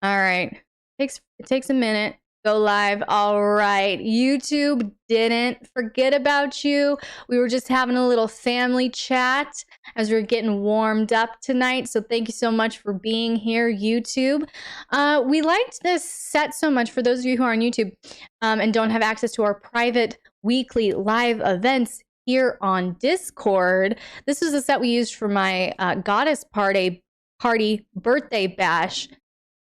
All right. It takes a minute. Go live. All right. YouTube didn't forget about you. We were just having a little family chat as we are getting warmed up tonight. So thank you so much for being here, YouTube. We liked this set so much. For those of you who are on YouTube and don't have access to our private weekly live events here on Discord, this is the set we used for my Goddess Party birthday bash,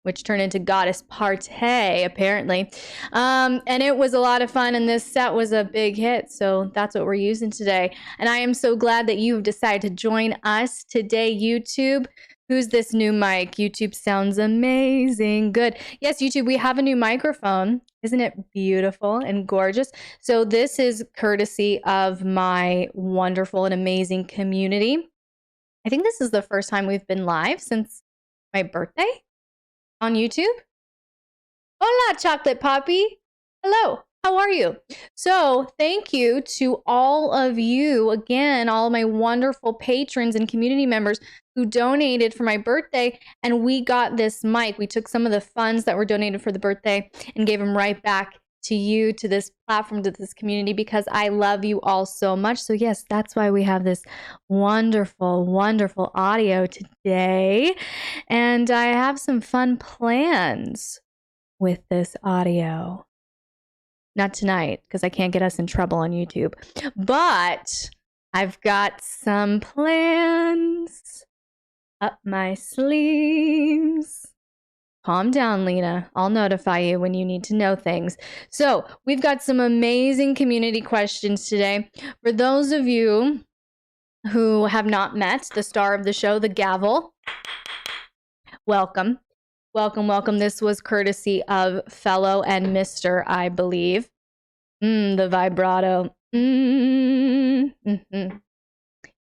which turned into Goddess Partay, apparently. And it was a lot of fun, and this set was a big hit, so that's what we're using today. And I am so glad that you've decided to join us today, YouTube. Who's this new mic? YouTube sounds amazing. Good. Yes, YouTube, we have a new microphone. Isn't it beautiful and gorgeous? So this is courtesy of my wonderful and amazing community. I think this is the first time we've been live since my birthday on YouTube. Hola, Chocolate Poppy. Hello, how are you? So thank you to all of you, again, all of my wonderful patrons and community members who donated for my birthday, and we got this mic. We took some of the funds that were donated for the birthday and gave them right back to you, to this platform, to this community, because I love you all so much. So yes, that's why we have this wonderful, wonderful audio today. And I have some fun plans with this audio. Not tonight, because I can't get us in trouble on YouTube. But I've got some plans up my sleeves. Calm down, Lena. I'll notify you when you need to know things. So we've got some amazing community questions today. For those of you who have not met the star of the show, the gavel, welcome. Welcome, welcome. This was courtesy of Fellow and Mr., I believe. The vibrato.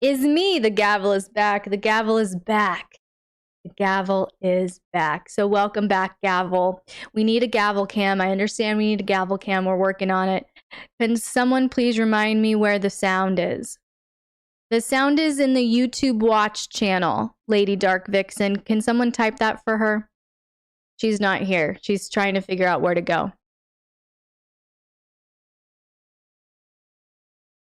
Is me. The gavel is back. The gavel is back. The gavel is back. So welcome back, gavel. We need a gavel cam. I understand we need a gavel cam. We're working on it. Can someone please remind me where the sound is? The sound is in the YouTube watch channel, Lady Dark Vixen. Can someone type that for her? She's not here. She's trying to figure out where to go.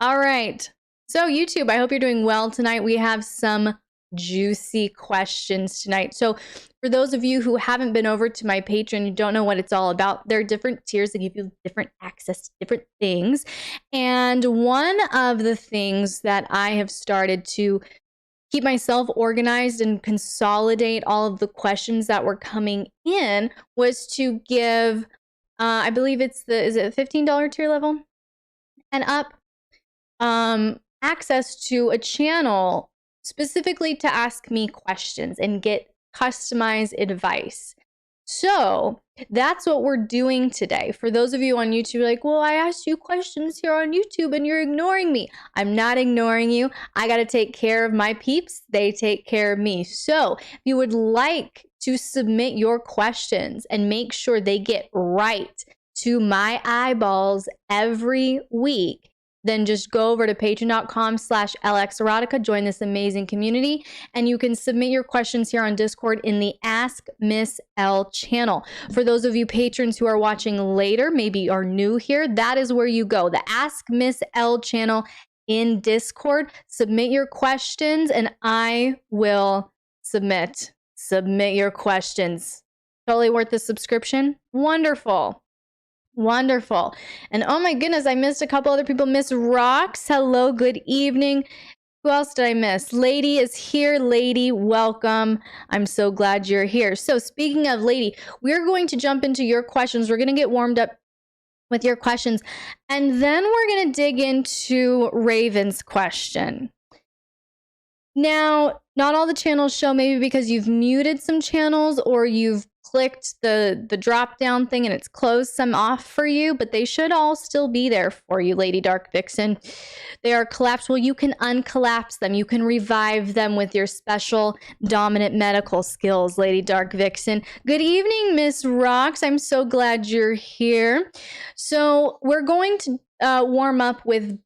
All right. So YouTube, I hope you're doing well tonight. We have some juicy questions tonight. So for those of you who haven't been over to my Patreon, you don't know what it's all about, there are different tiers that give you different access to different things. And one of the things that I have started to keep myself organized and consolidate all of the questions that were coming in was to give, I believe is it $15 tier level and up, access to a channel specifically to ask me questions and get customized advice. So that's what we're doing today. For those of you on YouTube, like, well, I asked you questions here on YouTube and you're ignoring me. I'm not ignoring you. I got to take care of my peeps. They take care of me. So if you would like to submit your questions and make sure they get right to my eyeballs every week, then just go over to patreon.com/LXerotica, join this amazing community, and you can submit your questions here on Discord in the Ask Miss Elle channel. For those of you patrons who are watching later, maybe are new here, that is where you go. The Ask Miss Elle channel in Discord. Submit your questions and I will submit your questions. Totally worth the subscription? Wonderful. Wonderful. And oh my goodness, I missed a couple other people. Miss Rocks, hello, good evening. Who else did I miss? Lady is here. Lady, welcome. I'm so glad you're here. So speaking of Lady, we're going to jump into your questions. We're going to get warmed up with your questions. And then we're going to dig into Raven's question. Now, not all the channels show, maybe because you've muted some channels or you've clicked the drop down thing and it's closed some off for you, but they should all still be there for you, Lady Dark Vixen. They are collapsible. You can uncollapse them. You can revive them with your special dominant medical skills, Lady Dark Vixen. Good evening, Miss Rocks. I'm so glad you're here. So we're going to warm up with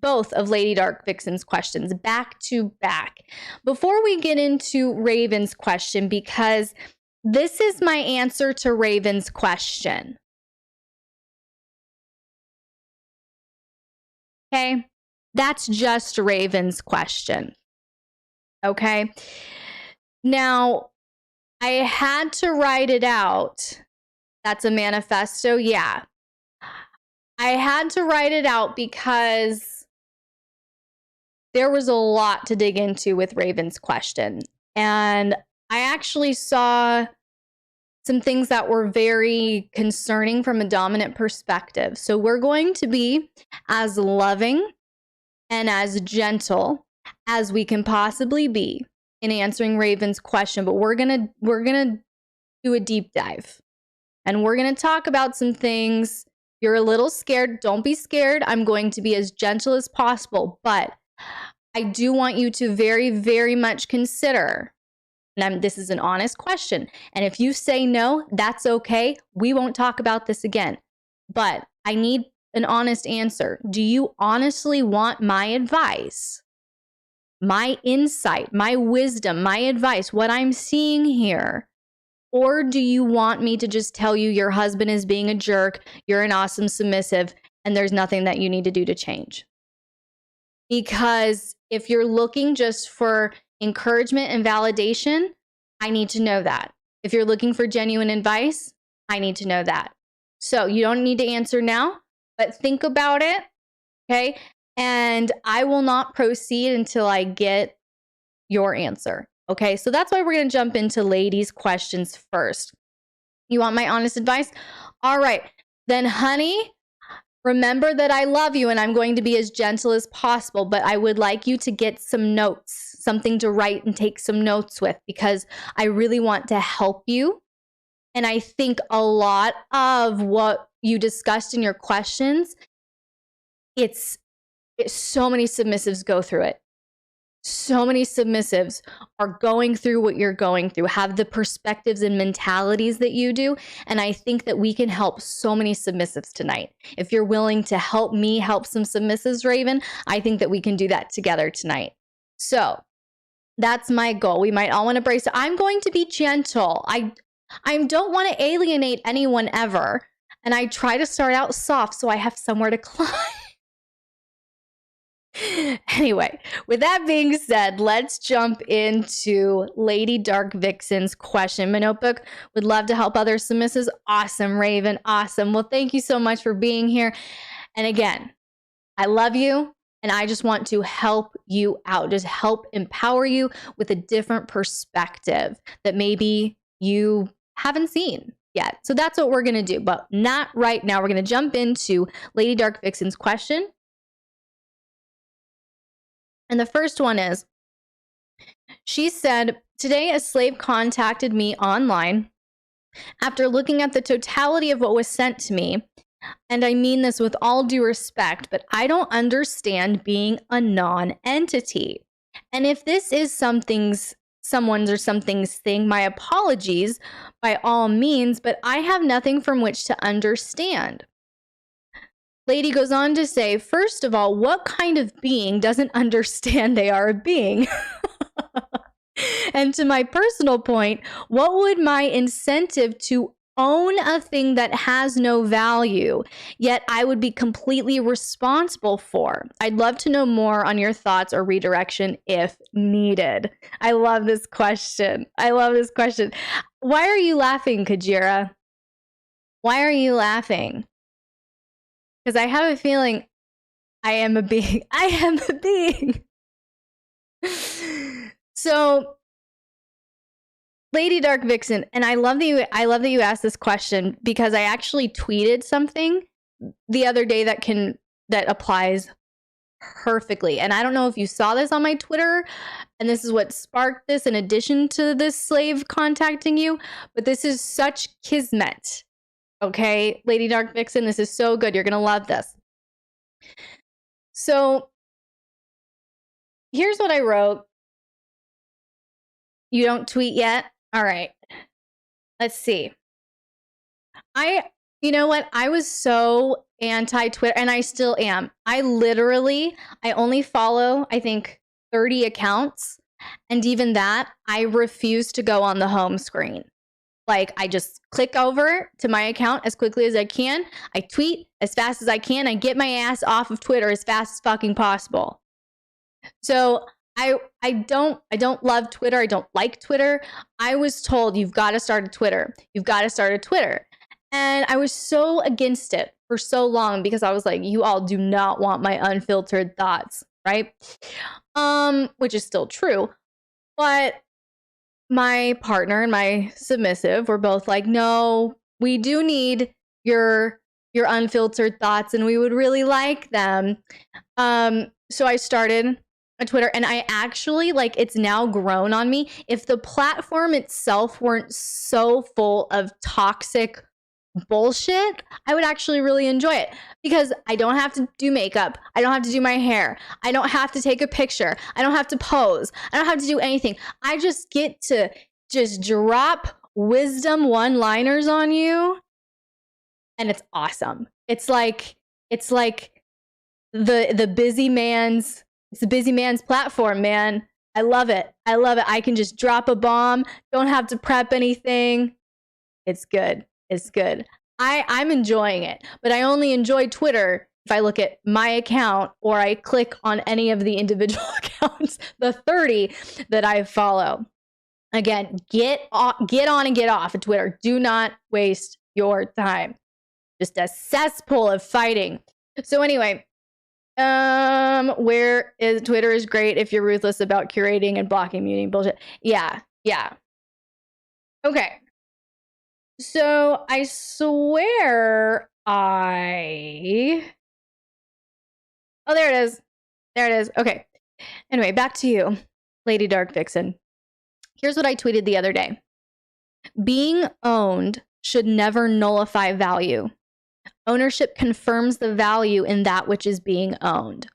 both of Lady Dark Vixen's questions back to back. Before we get into Raven's question, because This is my answer to Raven's question. Okay? That's just Raven's question. Okay? Now, I had to write it out. That's a manifesto? Yeah. I had to write it out because there was a lot to dig into with Raven's question. And I actually saw some things that were very concerning from a dominant perspective. So we're going to be as loving and as gentle as we can possibly be in answering Raven's question, but we're going to do a deep dive. And we're going to talk about some things. You're a little scared. Don't be scared. I'm going to be as gentle as possible, but I do want you to very, very much consider, and this is an honest question. And if you say no, that's okay. We won't talk about this again. But I need an honest answer. Do you honestly want my advice, my insight, my wisdom, my advice, what I'm seeing here? Or do you want me to just tell you your husband is being a jerk, you're an awesome submissive, and there's nothing that you need to do to change? Because if you're looking just for encouragement and validation, I need to know that. If you're looking for genuine advice, I need to know that. So you don't need to answer now, but think about it, okay? And I will not proceed until I get your answer, okay? So that's why we're going to jump into ladies' questions first. You want my honest advice? All right. Then, honey, remember that I love you and I'm going to be as gentle as possible, but I would like you to get some notes, something to write and take some notes with, because I really want to help you. And I think a lot of what you discussed in your questions, it's so many submissives go through it. So many submissives are going through what you're going through, have the perspectives and mentalities that you do. And I think that we can help so many submissives tonight. If you're willing to help me help some submissives, Raven, I think that we can do that together tonight. So that's my goal. We might all want to brace. I'm going to be gentle. I don't want to alienate anyone ever. And I try to start out soft so I have somewhere to climb. Anyway, with that being said, let's jump into Lady Dark Vixen's question. My notebook would love to help other submissives. Awesome, Raven. Awesome. Well, thank you so much for being here. And again, I love you and I just want to help you out, just help empower you with a different perspective that maybe you haven't seen yet. So that's what we're going to do, but not right now. We're going to jump into Lady Dark Vixen's question. And the first one is, she said, today a slave contacted me online after looking at the totality of what was sent to me. And I mean this with all due respect, but I don't understand being a non-entity. And if this is someone's or something's thing, my apologies by all means, but I have nothing from which to understand. Lady goes on to say, first of all, what kind of being doesn't understand they are a being? And to my personal point, what would my incentive to own a thing that has no value, yet I would be completely responsible for? I'd love to know more on your thoughts or redirection if needed. I love this question. I love this question. Why are you laughing, Kajira? Why are you laughing? Because I have a feeling I am a being. I am a being. So, Lady Dark Vixen, and I love that you asked this question, because I actually tweeted something the other day that applies perfectly. And I don't know if you saw this on my Twitter, and this is what sparked this in addition to this slave contacting you, but this is such kismet. Okay, Lady Dark Vixen, this is so good. You're going to love this. So here's what I wrote. You don't tweet yet? All right. Let's see. You know what? I was so anti-Twitter, and I still am. I only follow, I think, 30 accounts. And even that, I refuse to go on the home screen. Like, I just click over to my account as quickly as I can. I tweet as fast as I can. I get my ass off of Twitter as fast as fucking possible. So I don't love Twitter. I don't like Twitter. I was told you've got to start a Twitter. You've got to start a Twitter. And I was so against it for so long because I was like, you all do not want my unfiltered thoughts, right? Which is still true. But my partner and my submissive were both like, no, we do need your unfiltered thoughts and we would really like them. So I started a Twitter, and I actually, like, it's now grown on me. If the platform itself weren't so full of toxic bullshit, I would actually really enjoy it because I don't have to do makeup. I don't have to do my hair. I don't have to take a picture. I don't have to pose. I don't have to do anything. I just get to just drop wisdom one-liners on you, and it's awesome. It's like the busy man's platform, man. I love it. I love it. I can just drop a bomb. Don't have to prep anything. It's good. It's good. I'm enjoying it, but I only enjoy Twitter if I look at my account or I click on any of the individual accounts, the 30 that I follow. Again, get on and get off of Twitter. Do not waste your time. Just a cesspool of fighting. So anyway, where is Twitter is great if you're ruthless about curating and blocking, muting bullshit. Yeah. Okay. So I swear oh, there it is. Okay. Anyway, back to you, Lady Dark Vixen. Here's what I tweeted the other day. Being owned should never nullify value. Ownership confirms the value in that which is being owned.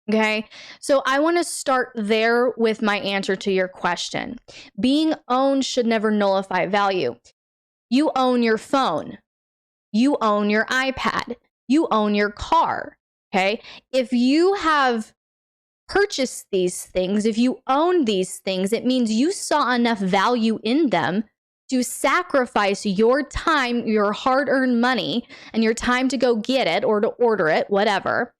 Okay, so I want to start there with my answer to your question. Being owned should never nullify value. You own your phone. You own your iPad. You own your car. Okay, if you have purchased these things, if you own these things, it means you saw enough value in them to sacrifice your time, your hard-earned money, and your time to go get it or to order it, whatever,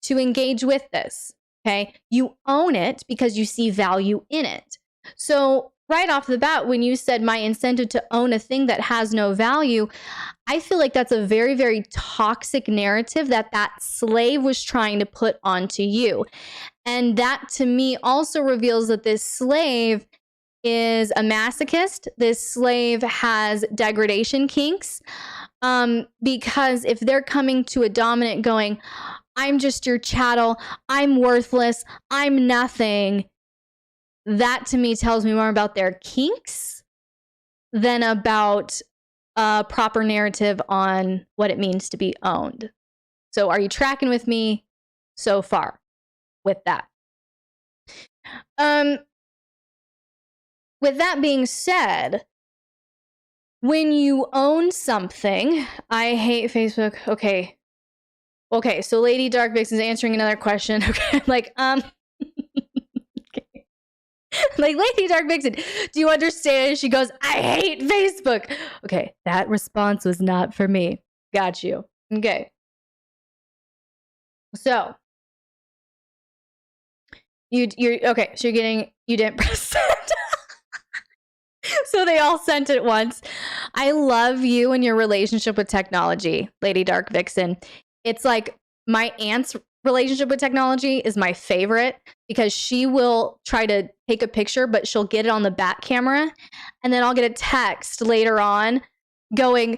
to engage with this, okay? You own it because you see value in it. So right off the bat, when you said my incentive to own a thing that has no value, I feel like that's a very, very toxic narrative that slave was trying to put onto you. And that to me also reveals that this slave is a masochist. This slave has degradation kinks, because if they're coming to a dominant going, I'm just your chattel, I'm worthless, I'm nothing, that to me tells me more about their kinks than about a proper narrative on what it means to be owned. So are you tracking with me so far with that? With that being said, when you own something, I hate Facebook. Okay, so Lady Dark Vixen is answering another question. Okay, like, okay. Like, Lady Dark Vixen, do you understand? She goes, I hate Facebook. Okay, that response was not for me. Got you. Okay. So, you're okay, so you didn't press send. So they all sent it once. I love you and your relationship with technology, Lady Dark Vixen. It's like my aunt's relationship with technology is my favorite because she will try to take a picture, but she'll get it on the back camera. And then I'll get a text later on going,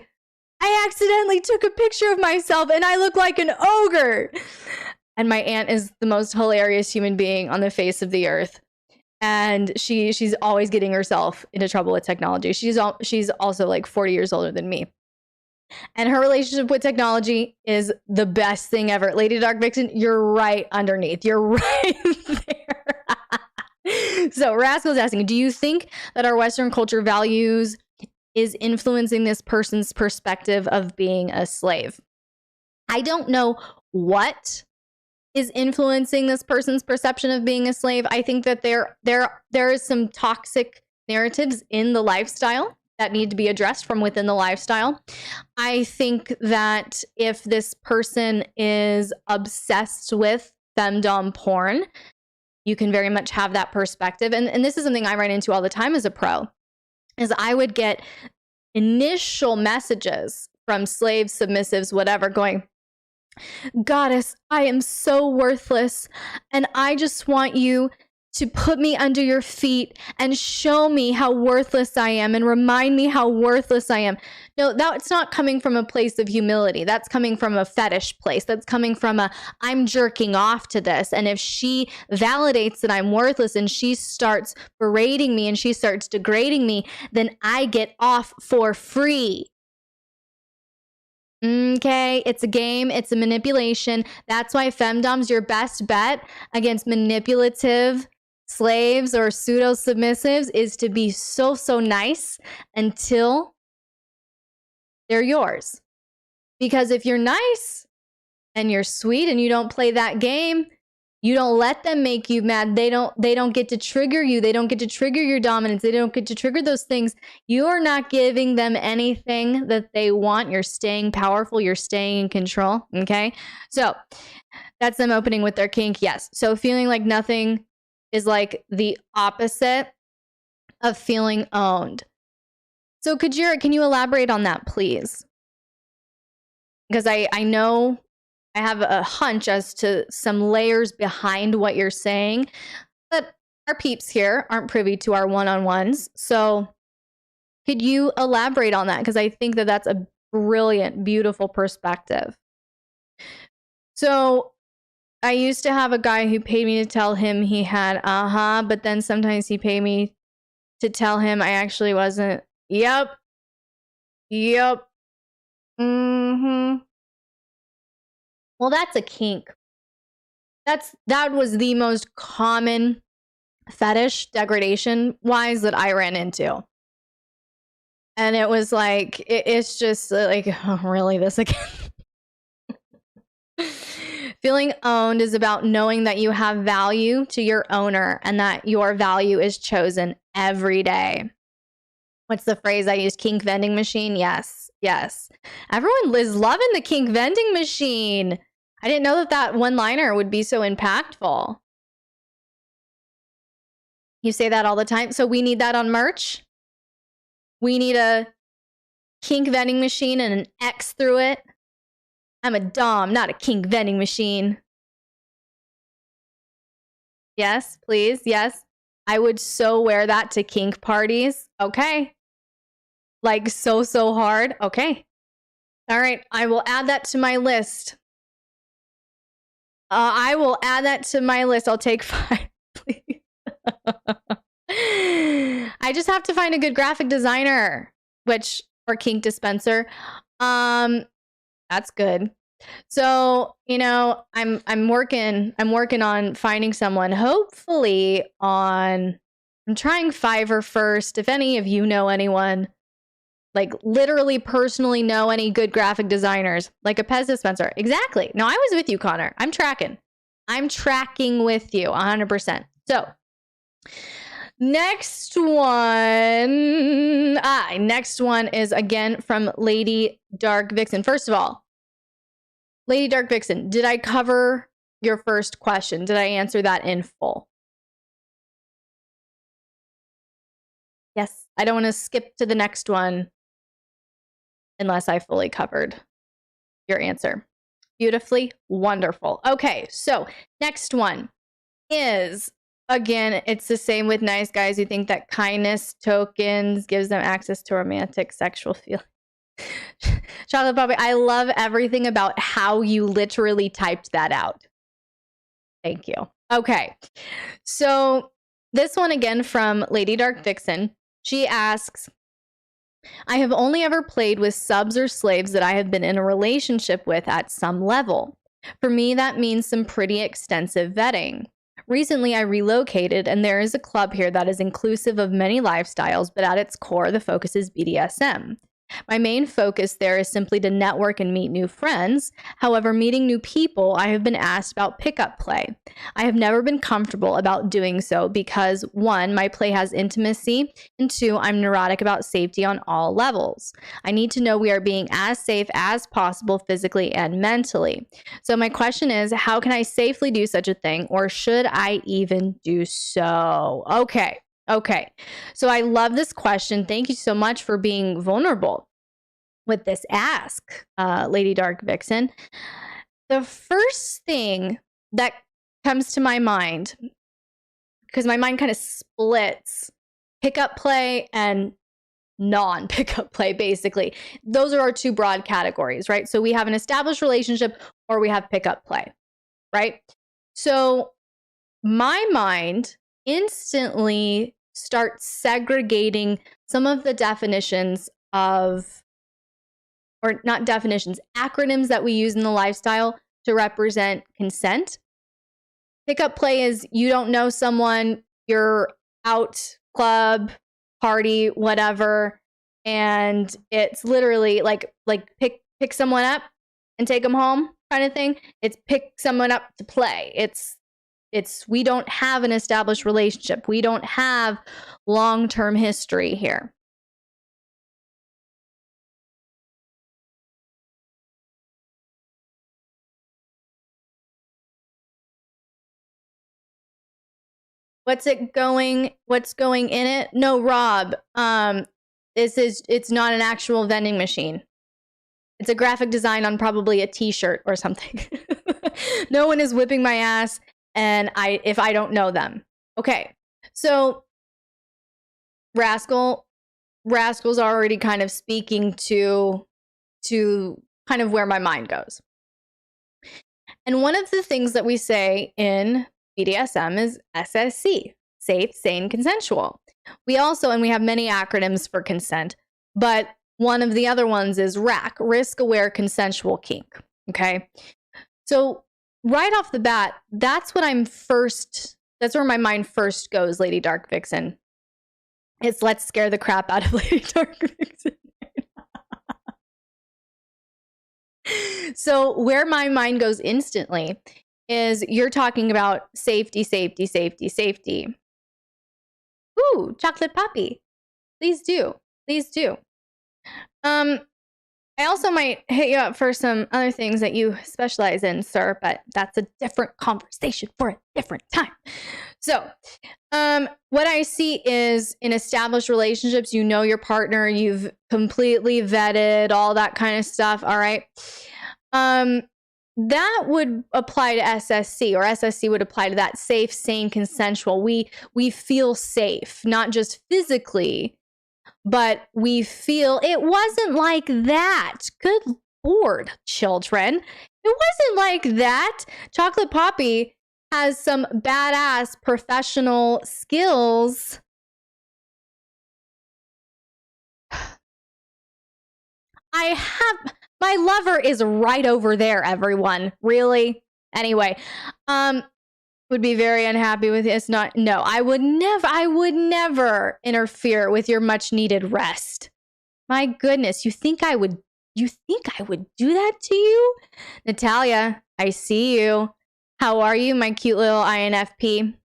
I accidentally took a picture of myself and I look like an ogre. And my aunt is the most hilarious human being on the face of the earth. And she's always getting herself into trouble with technology. She's also like 40 years older than me. And her relationship with technology is the best thing ever. Lady Dark Vixen, you're right underneath. You're right there. So Rascal's asking, do you think that our Western culture values is influencing this person's perspective of being a slave? I don't know what is influencing this person's perception of being a slave. I think that there is some toxic narratives in the lifestyle that need to be addressed from within the lifestyle. I think that if this person is obsessed with femdom porn, you can very much have that perspective. And this is something I run into all the time as a pro, is I would get initial messages from slaves, submissives, whatever, going, "Goddess, I am so worthless, and I just want you to put me under your feet and show me how worthless I am and remind me how worthless I am." No, that's not coming from a place of humility. That's coming from a fetish place. That's coming from a, I'm jerking off to this. And if she validates that I'm worthless and she starts berating me and she starts degrading me, then I get off for free. Okay, it's a game, it's a manipulation. That's why femdom's your best bet against manipulative slaves or pseudo submissives is to be so nice until they're yours. Because if you're nice and you're sweet and you don't play that game, you don't let them make you mad. They don't get to trigger you. They don't get to trigger your dominance. They don't get to trigger those things. You're not giving them anything that they want. You're staying powerful. You're staying in control. Okay. So that's them opening with their kink. Yes. So feeling like nothing is like the opposite of feeling owned. So can you elaborate on that, please? Because I know I have a hunch as to some layers behind what you're saying, but our peeps here aren't privy to our one-on-ones. So could you elaborate on that? Because I think that that's a brilliant, beautiful perspective. So I used to have a guy who paid me to tell him he had but then sometimes he paid me to tell him I actually wasn't. Yep. Well, that's a kink. That was the most common fetish degradation wise that I ran into. And it was like, it's just like, oh, really, this again? Feeling owned is about knowing that you have value to your owner and that your value is chosen every day. What's the phrase I use? Kink vending machine? Yes. Everyone is loving the kink vending machine. I didn't know that one-liner would be so impactful. You say that all the time. So we need that on merch. We need a kink vending machine and an X through it. I'm a dom, not a kink vending machine. Yes, please. Yes. I would so wear that to kink parties. Okay. Like so hard. Okay. All right. I will add that to my list. I will add that to my list. I'll take 5, please. I just have to find a good graphic designer, or kink dispenser. That's good. So, I'm working on finding someone, hopefully I'm trying Fiverr first. If any of you know anyone, like literally personally know any good graphic designers, like a Pez dispenser. Exactly. No, I was with you, Connor. I'm tracking with you 100%. So next one is again from Lady Dark Vixen. First of all, Lady Dark Vixen, did I cover your first question? Did I answer that in full? Yes. I don't want to skip to the next one unless I fully covered your answer. Beautifully wonderful. Okay, so next one is, again, it's the same with nice guys who think that kindness tokens gives them access to romantic sexual feelings. Chocolate Puppy, I love everything about how you literally typed that out. Thank you. Okay, so this one again from Lady Dark Vixen. She asks, I have only ever played with subs or slaves that I have been in a relationship with at some level. For me, that means some pretty extensive vetting. Recently, I relocated, and there is a club here that is inclusive of many lifestyles, but at its core, the focus is BDSM. My main focus there is simply to network and meet new friends. However, meeting new people, I have been asked about pickup play. I have never been comfortable about doing so because 1, my play has intimacy, and 2, I'm neurotic about safety on all levels. I need to know we are being as safe as possible physically and mentally. So my question is, how can I safely do such a thing, or should I even do so? Okay. So I love this question. Thank you so much for being vulnerable with this ask, Lady Dark Vixen. The first thing that comes to my mind, because my mind kind of splits pickup play and non-pickup play, basically. Those are our 2 broad categories, right? So we have an established relationship or we have pickup play, right? So my mind instantly starts segregating some of the definitions of, or not definitions, acronyms that we use in the lifestyle to represent consent. Pickup play is you don't know someone, you're out, club, party, whatever, and it's literally like pick someone up and take them home kind of thing. It's pick someone up to play. It's we don't have an established relationship. We don't have long-term history here. What's going in it? No, Rob. It's not an actual vending machine. It's a graphic design on probably a t-shirt or something. No one is whipping my ass if I don't know them. Okay. So Rascal's already kind of speaking to kind of where my mind goes. And one of the things that we say in BDSM is SSC, safe, sane, consensual. We have many acronyms for consent, but one of the other ones is RAC, risk aware consensual kink. Okay. So right off the bat, that's where my mind first goes, Lady Dark Vixen. It's let's scare the crap out of Lady Dark Vixen. So where my mind goes instantly is you're talking about safety. Ooh, chocolate poppy. Please do. I also might hit you up for some other things that you specialize in, sir, but that's a different conversation for a different time. So, what I see is in established relationships, you know your partner, you've completely vetted all that kind of stuff, all right? That would apply to SSC, or SSC would apply to that safe, sane, consensual. We feel safe, not just physically, but we feel it wasn't like that. Good Lord, children. It wasn't like that. Chocolate Poppy has some badass professional skills. My lover is right over there, everyone. Really? Anyway, would be very unhappy with it. I would never interfere with your much needed rest. My goodness, you think I would do that to you? Natalia, I see you. How are you, my cute little INFP?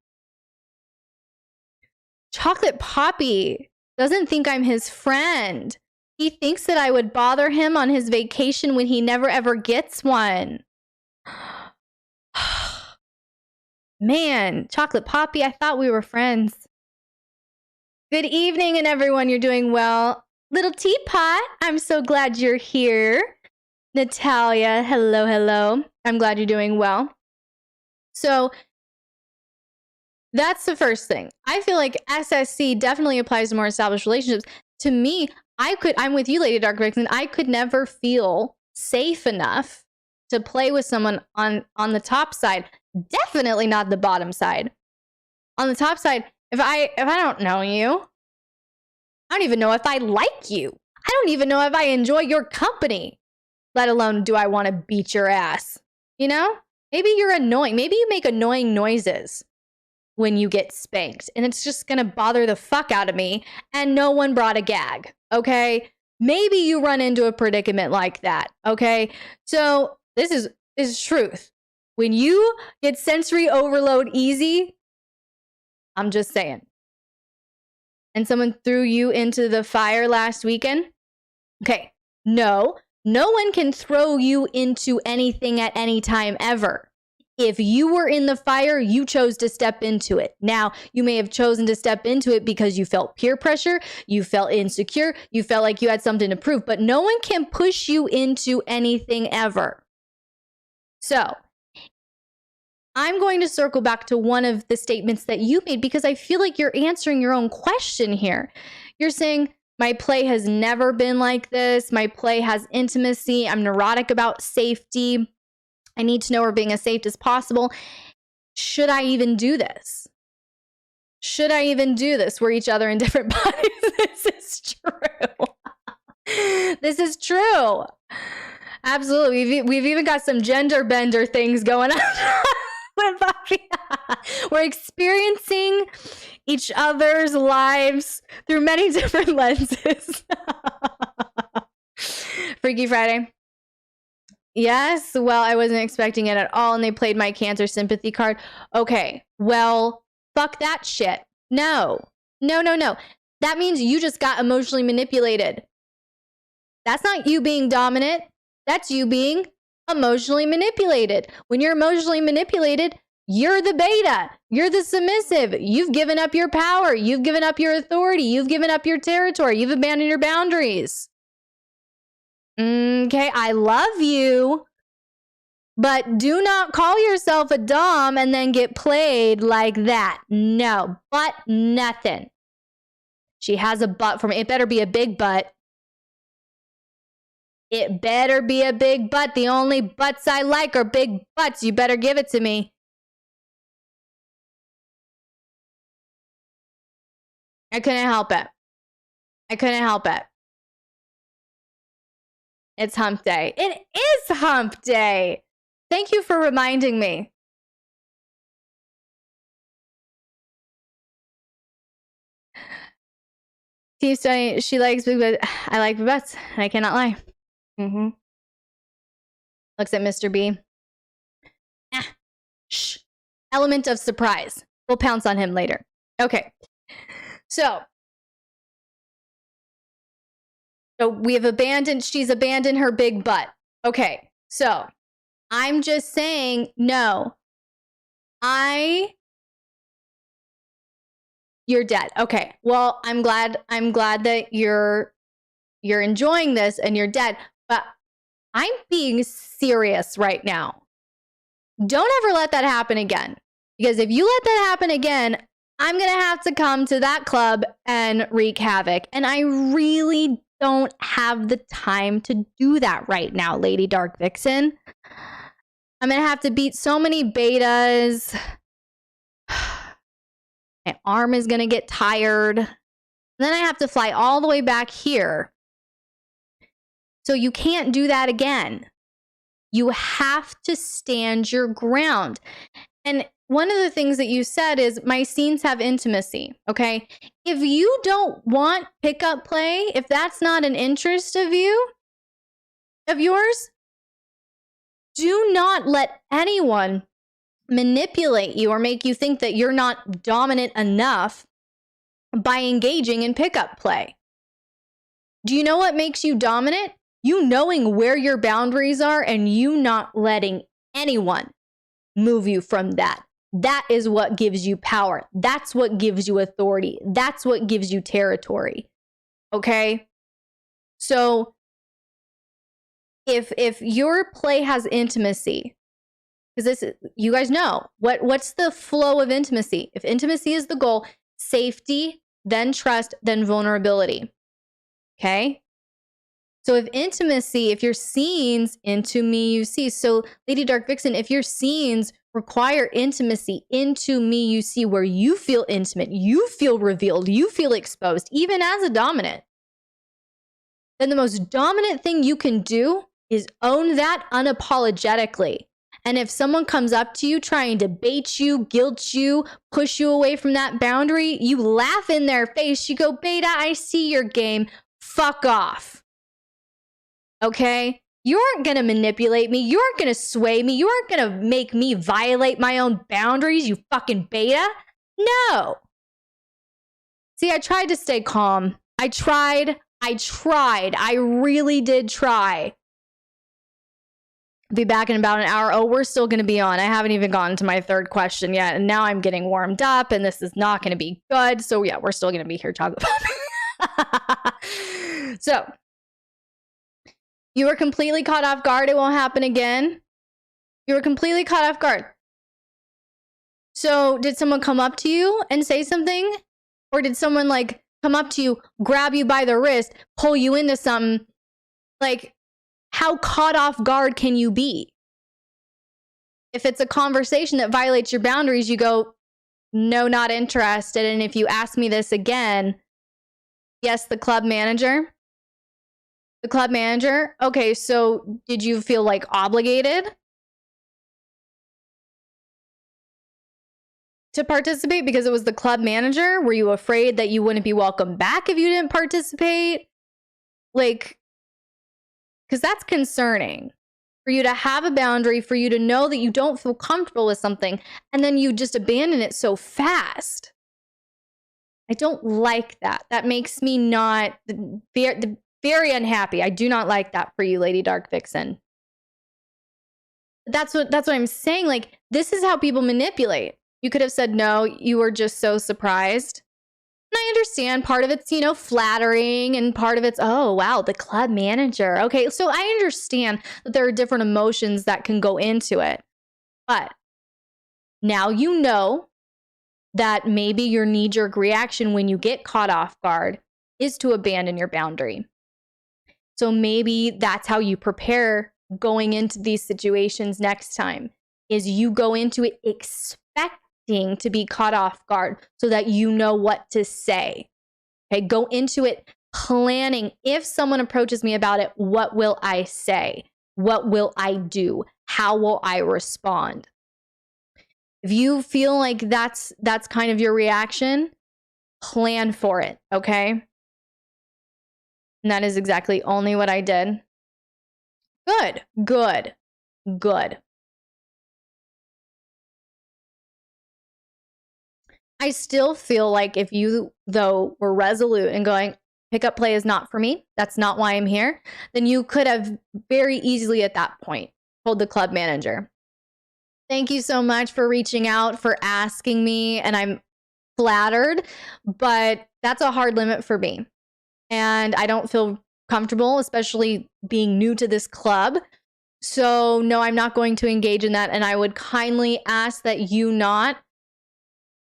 Chocolate Poppy doesn't think I'm his friend. He thinks that I would bother him on his vacation when he never ever gets one. Man, Chocolate Poppy, I thought we were friends. Good evening, and everyone, you're doing well. Little Teapot, I'm so glad you're here. Natalia, hello. I'm glad you're doing well. So, that's the first thing. I feel like SSC definitely applies to more established relationships. To me, I'm with you, Lady Dark Vixen. I could never feel safe enough to play with someone on the top side. Definitely not the bottom side. On the top side, if I don't know you, I don't even know if I like you. I don't even know if I enjoy your company, let alone do I want to beat your ass. You know? Maybe you're annoying. Maybe you make annoying noises when you get spanked, and it's just gonna bother the fuck out of me, and no one brought a gag, okay? maybe you run into a predicament like that. Okay. So this is truth. When you get sensory overload easy, I'm just saying. And someone threw you into the fire last weekend. Okay. No one can throw you into anything at any time ever. If you were in the fire, you chose to step into it. Now, you may have chosen to step into it because you felt peer pressure, you felt insecure, you felt like you had something to prove, but no one can push you into anything ever. So, I'm going to circle back to one of the statements that you made because I feel like you're answering your own question here. You're saying, my play has never been like this. My play has intimacy. I'm neurotic about safety. I need to know we're being as safe as possible. Should I even do this? Should I even do this? We're each other in different bodies. This is true. This is true. Absolutely. We've even got some gender bender things going on with Bobby. We're experiencing each other's lives through many different lenses. Freaky Friday. Yes, well, I wasn't expecting it at all, and they played my cancer sympathy card. Okay, well, fuck that shit. No. That means you just got emotionally manipulated. That's not you being dominant. That's you being emotionally manipulated. When you're emotionally manipulated, you're the beta. You're the submissive. You've given up your power. You've given up your authority. You've given up your territory. You've abandoned your boundaries. Okay, I love you, but do not call yourself a dom and then get played like that. No, but nothing. She has a butt for me. It better be a big butt. It better be a big butt. The only butts I like are big butts. You better give it to me. I couldn't help it. It's hump day. It is hump day. Thank you for reminding me. Team Study, she likes big butts. I like big butts. I cannot lie. Looks at Mr. B. Shh. Element of surprise. We'll pounce on him later. Okay. So she's abandoned her big butt. Okay. So I'm just saying, no. You're dead. Okay. Well, I'm glad that you're enjoying this and you're dead, but I'm being serious right now. Don't ever let that happen again. Because if you let that happen again, I'm going to have to come to that club and wreak havoc. And I really don't have the time to do that right now, Lady Dark Vixen. I'm going to have to beat so many betas. My arm is going to get tired. And then I have to fly all the way back here. So you can't do that again. You have to stand your ground. And one of the things that you said is my scenes have intimacy, okay? If you don't want pickup play, if that's not an interest of yours, do not let anyone manipulate you or make you think that you're not dominant enough by engaging in pickup play. Do you know what makes you dominant? You knowing where your boundaries are and you not letting anyone move you from that. That is what gives you power. That's what gives you authority. That's what gives you territory. Okay? So if your play has intimacy, because you guys know what's the flow of intimacy. If intimacy is the goal, safety, then trust, then vulnerability. Okay? So if your scenes into me, you see. So Lady Dark Vixen, if your scenes require intimacy into me, you see, where you feel intimate, you feel revealed, you feel exposed, even as a dominant, then the most dominant thing you can do is own that unapologetically. And if someone comes up to you trying to bait you, guilt you, push you away from that boundary, you laugh in their face. You go, beta, I see your game. Fuck off. Okay? You aren't going to manipulate me. You aren't going to sway me. You aren't going to make me violate my own boundaries, you fucking beta. No. See, I tried to stay calm. I tried. I really did try. Be back in about an hour. Oh, we're still going to be on. I haven't even gotten to my third question yet. And now I'm getting warmed up and this is not going to be good. So yeah, we're still going to be here talking about it. So you were completely caught off guard. It won't happen again. You were completely caught off guard. So did someone come up to you and say something? Or did someone like come up to you, grab you by the wrist, pull you into something? Like, how caught off guard can you be? If it's a conversation that violates your boundaries, you go, no, not interested. And if you ask me this again, yes, the club manager. The club manager. Okay, so did you feel like obligated to participate because it was the club manager? Were you afraid that you wouldn't be welcome back if you didn't participate? Like, because that's concerning. For you to have a boundary, for you to know that you don't feel comfortable with something, and then you just abandon it so fast. I don't like that. That makes me not very unhappy. I do not like that for you, Lady Dark Vixen. That's what I'm saying. Like, this is how people manipulate. You could have said no, you were just so surprised. And I understand part of it's, flattering, and part of it's, oh, wow, the club manager. Okay, so I understand that there are different emotions that can go into it. But now you know that maybe your knee-jerk reaction when you get caught off guard is to abandon your boundary. So maybe that's how you prepare going into these situations next time, is you go into it expecting to be caught off guard so that you know what to say. Okay, go into it planning. If someone approaches me about it, what will I say? What will I do? How will I respond? If you feel like that's kind of your reaction, plan for it, okay? And that is exactly only what I did. Good, good, good. I still feel like if you, though, were resolute and going, pickup play is not for me, that's not why I'm here, then you could have very easily at that point told the club manager. Thank you so much for reaching out, for asking me, and I'm flattered, but that's a hard limit for me. And I don't feel comfortable, especially being new to this club. So no, I'm not going to engage in that. And I would kindly ask that you not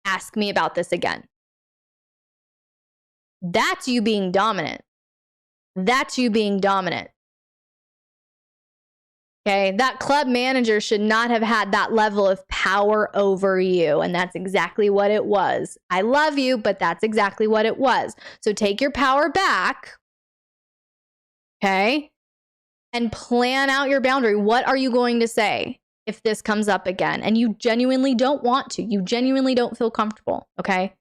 ask me about this again. That's you being dominant. That's you being dominant. Okay, that club manager should not have had that level of power over you. And that's exactly what it was. I love you, but that's exactly what it was. So take your power back. Okay, and plan out your boundary. What are you going to say if this comes up again and you genuinely don't want to? You genuinely don't feel comfortable. Okay,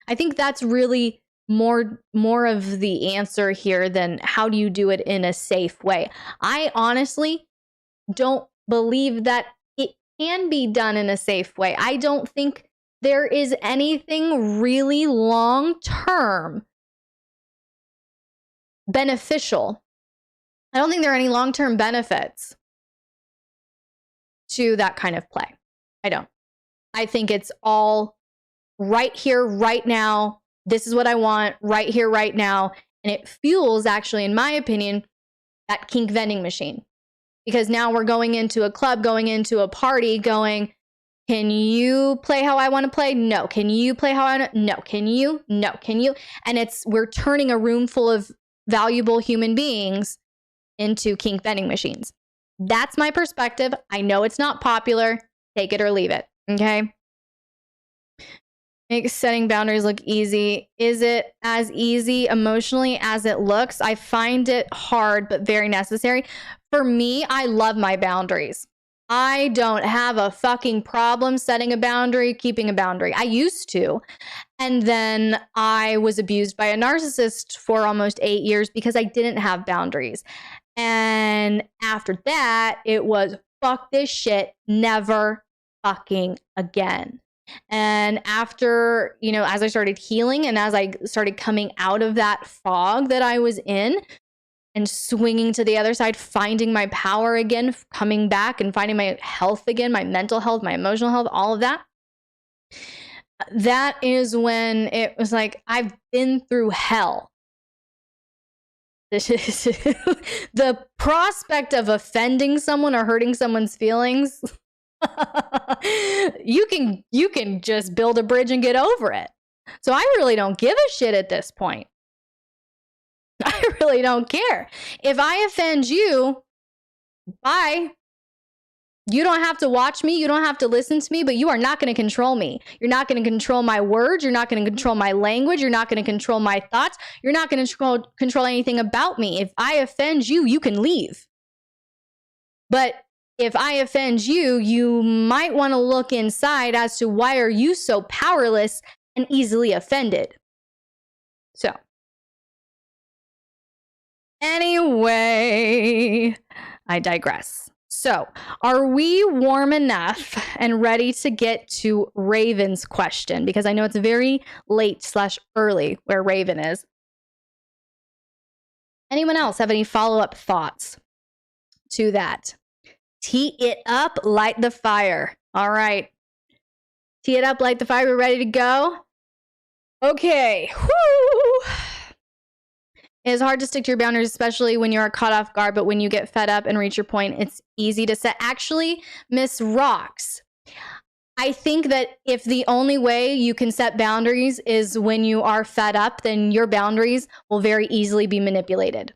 I think that's really more of the answer here than how do you do it in a safe way. I honestly don't believe that it can be done in a safe way. I don't think there is anything really long-term beneficial. I don't think there are any long-term benefits to that kind of play. I don't. I think it's all right here, right now. This is what I want right here, right now. And it fuels, actually, in my opinion, that kink vending machine. Because now we're going into a club, going into a party, going, can you play how I want to play? No. Can you play how I want to? No. Can you? No. Can you? And we're turning a room full of valuable human beings into kink vending machines. That's my perspective. I know it's not popular. Take it or leave it. Okay. Makes setting boundaries look easy. Is it as easy emotionally as it looks? I find it hard, but very necessary. For me, I love my boundaries. I don't have a fucking problem setting a boundary, keeping a boundary. I used to. And then I was abused by a narcissist for almost 8 years because I didn't have boundaries. And after that, it was fuck this shit, never fucking again. And after, as I started healing and as I started coming out of that fog that I was in and swinging to the other side, finding my power again, coming back and finding my health again, my mental health, my emotional health, all of that. That is when it was like, I've been through hell. This is the prospect of offending someone or hurting someone's feelings. You can just build a bridge and get over it. So I really don't give a shit at this point. I really don't care. If I offend you, bye. You don't have to watch me. You don't have to listen to me, but you are not going to control me. You're not going to control my words. You're not going to control my language. You're not going to control my thoughts. You're not going to control anything about me. If I offend you, you can leave. But if I offend you, you might want to look inside as to why are you so powerless and easily offended. So, anyway, I digress. So, are we warm enough and ready to get to Raven's question? Because I know it's very late/early where Raven is. Anyone else have any follow-up thoughts to that? Tee it up, light the fire. All right. Tee it up, light the fire. We're ready to go? Okay. Whoo! It is hard to stick to your boundaries, especially when you are caught off guard, but when you get fed up and reach your point, it's easy to set. Actually, Miss Rocks, I think that if the only way you can set boundaries is when you are fed up, then your boundaries will very easily be manipulated.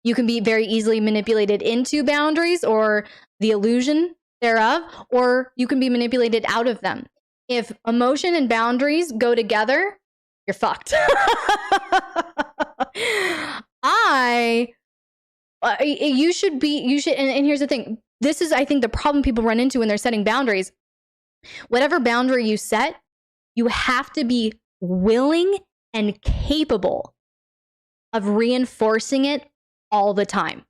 You can be very easily manipulated into boundaries or the illusion thereof, or you can be manipulated out of them. If emotion and boundaries go together, you're fucked. You should, and here's the thing. This is, I think, the problem people run into when they're setting boundaries. Whatever boundary you set, you have to be willing and capable of reinforcing it all the time.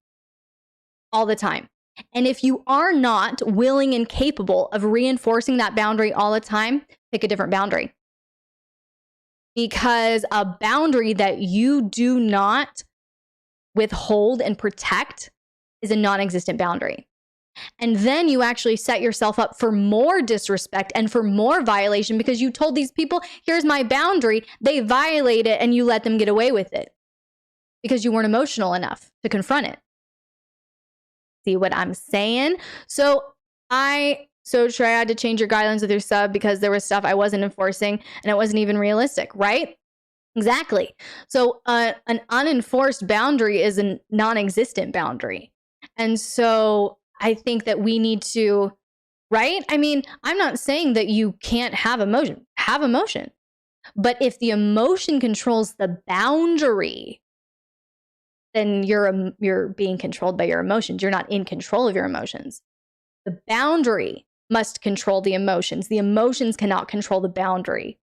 All the time. And if you are not willing and capable of reinforcing that boundary all the time, pick a different boundary. Because a boundary that you do not withhold and protect is a non-existent boundary. And then you actually set yourself up for more disrespect and for more violation because you told these people, here's my boundary. They violate it and you let them get away with it because you weren't emotional enough to confront it. See what I'm saying? So Trey, I had to change your guidelines with your sub because there was stuff I wasn't enforcing and it wasn't even realistic, right? Exactly. So an unenforced boundary is a non-existent boundary. And so I think that we need to, right? I mean, I'm not saying that you can't have emotion. Have emotion. But if the emotion controls the boundary, then you're being controlled by your emotions. You're not in control of your emotions. The boundary must control the emotions. The emotions cannot control the boundary.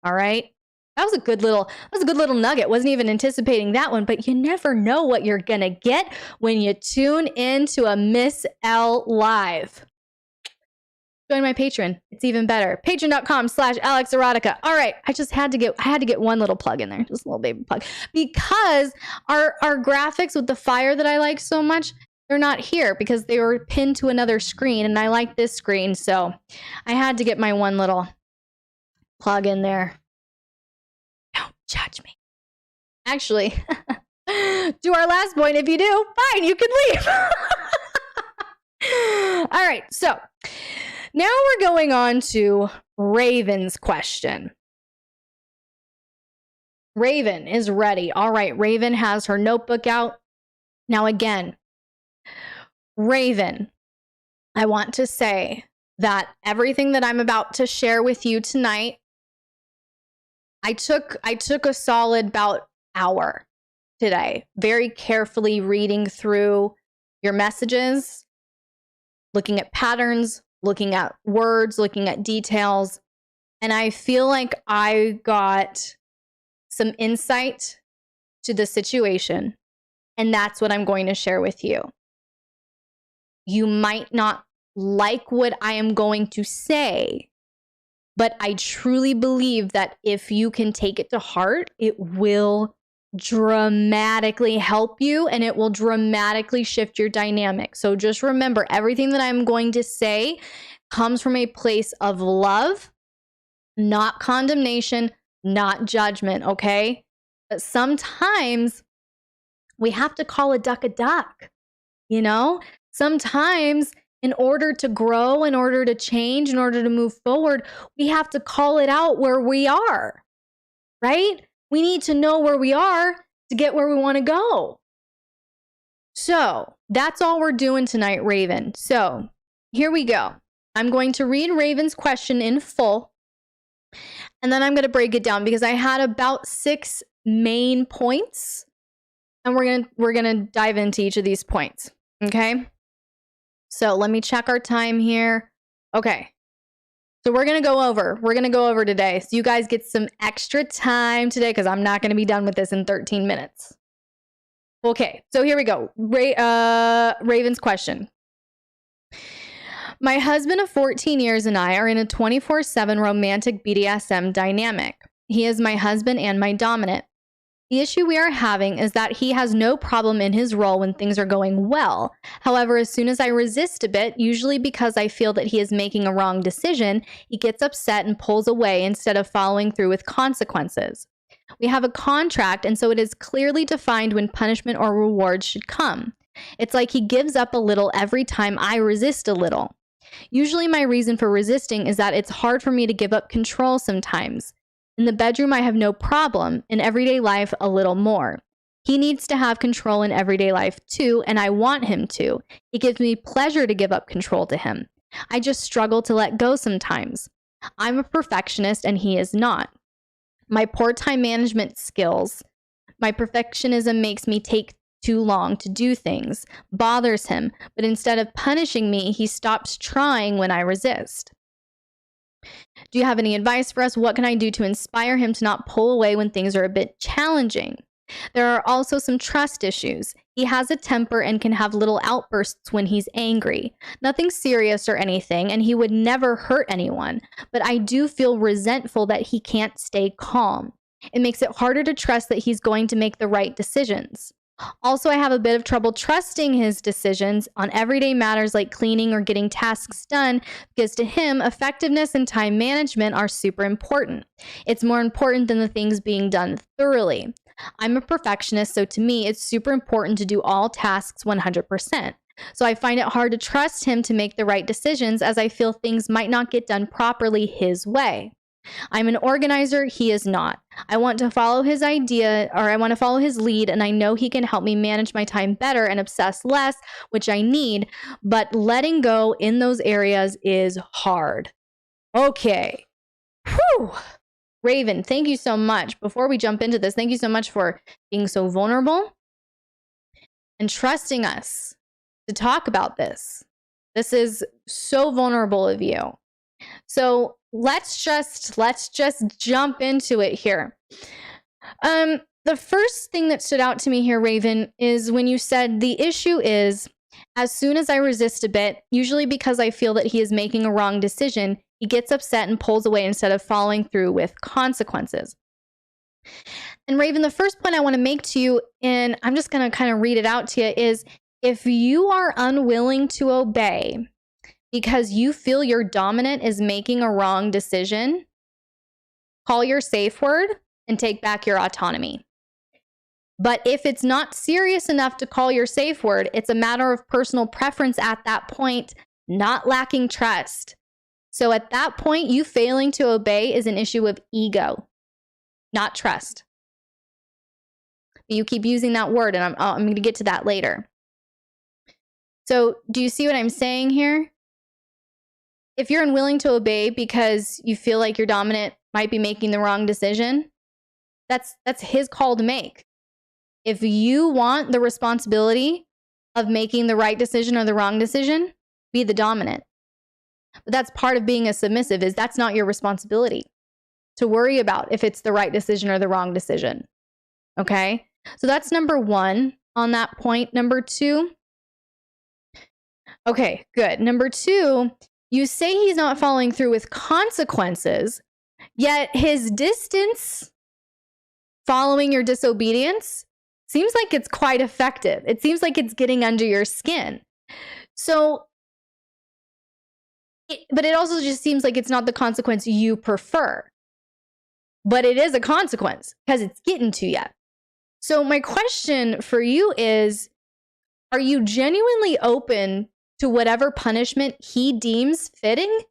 All right? That was a good little nugget. Wasn't even anticipating that one, but you never know what you're going to get when you tune into a Miss Elle live. Join my Patreon. It's even better. Patreon.com/AlexErotica. All right. I had to get one little plug in there. Just a little baby plug. Because our graphics with the fire that I like so much, they're not here because they were pinned to another screen and I like this screen. So I had to get my one little plug in there. Don't judge me. Actually, to our last point, if you do, fine, you can leave. All right. So now we're going on to Raven's question. Raven is ready. All right. Raven has her notebook out. Now, again, Raven, I want to say that everything that I'm about to share with you tonight, I took a solid about hour today, very carefully reading through your messages, looking at patterns, looking at words, looking at details. And I feel like I got some insight to the situation. And that's what I'm going to share with you. You might not like what I am going to say, but I truly believe that if you can take it to heart, it will dramatically help you and it will dramatically shift your dynamic. So just remember, everything that I'm going to say comes from a place of love, not condemnation, not judgment, okay? But sometimes we have to call a duck, you know? Sometimes in order to grow, in order to change, in order to move forward, we have to call it out where we are, right? We need to know where we are to get where we want to go. So that's all we're doing tonight, Raven. So here we go. I'm going to read Raven's question in full, and then I'm going to break it down because I had about 6 main points, and we're gonna dive into each of these points. Okay. So let me check our time here. Okay. So we're going to go over today. So you guys get some extra time today because I'm not going to be done with this in 13 minutes. Okay. So here we go. Raven's question. My husband of 14 years and I are in a 24/7 romantic BDSM dynamic. He is my husband and my dominant. The issue we are having is that he has no problem in his role when things are going well. However, as soon as I resist a bit, usually because I feel that he is making a wrong decision, he gets upset and pulls away instead of following through with consequences. We have a contract, and so it is clearly defined when punishment or reward should come. It's like he gives up a little every time I resist a little. Usually my reason for resisting is that it's hard for me to give up control sometimes. In the bedroom, I have no problem. In everyday life, a little more. He needs to have control in everyday life too, and I want him to. It gives me pleasure to give up control to him. I just struggle to let go sometimes. I'm a perfectionist and he is not. My poor time management skills, my perfectionism makes me take too long to do things, bothers him, but instead of punishing me, he stops trying when I resist. Do you have any advice for us? What can I do to inspire him to not pull away when things are a bit challenging? There are also some trust issues. He has a temper and can have little outbursts when he's angry. Nothing serious or anything, and he would never hurt anyone. But I do feel resentful that he can't stay calm. It makes it harder to trust that he's going to make the right decisions. Also, I have a bit of trouble trusting his decisions on everyday matters like cleaning or getting tasks done because to him, effectiveness and time management are super important. It's more important than the things being done thoroughly. I'm a perfectionist, so to me, it's super important to do all tasks 100%. So I find it hard to trust him to make the right decisions as I feel things might not get done properly his way. I'm an organizer, he is not. I want to follow his idea, or I want to follow his lead, and I know he can help me manage my time better and obsess less, which I need, but letting go in those areas is hard. Okay. Whew. Raven, thank you so much. Before we jump into this, thank you so much for being so vulnerable and trusting us to talk about this. This is so vulnerable of you. So let's just jump into it here. The first thing that stood out to me here, Raven, is when you said the issue is as soon as I resist a bit, usually because I feel that he is making a wrong decision, he gets upset and pulls away instead of following through with consequences. And Raven, the first point I want to make to you, and I'm just going to kind of read it out to you, is if you are unwilling to obey because you feel your dominant is making a wrong decision, call your safe word and take back your autonomy. But if it's not serious enough to call your safe word, it's a matter of personal preference at that point, not lacking trust. So at that point, you failing to obey is an issue of ego, not trust. You keep using that word, and I'm going to get to that later. So do you see what I'm saying here? If you're unwilling to obey because you feel like your dominant might be making the wrong decision, that's his call to make. If you want the responsibility of making the right decision or the wrong decision, be the dominant. But that's part of being a submissive, is that's not your responsibility to worry about if it's the right decision or the wrong decision. Okay? So that's number one on that point. Number two. Okay, good. Number two, you say he's not following through with consequences, yet his distance following your disobedience seems like it's quite effective. It seems like it's getting under your skin. So, but it also just seems like it's not the consequence you prefer. But it is a consequence because it's getting to you. So my question for you is, are you genuinely open to whatever punishment he deems fitting?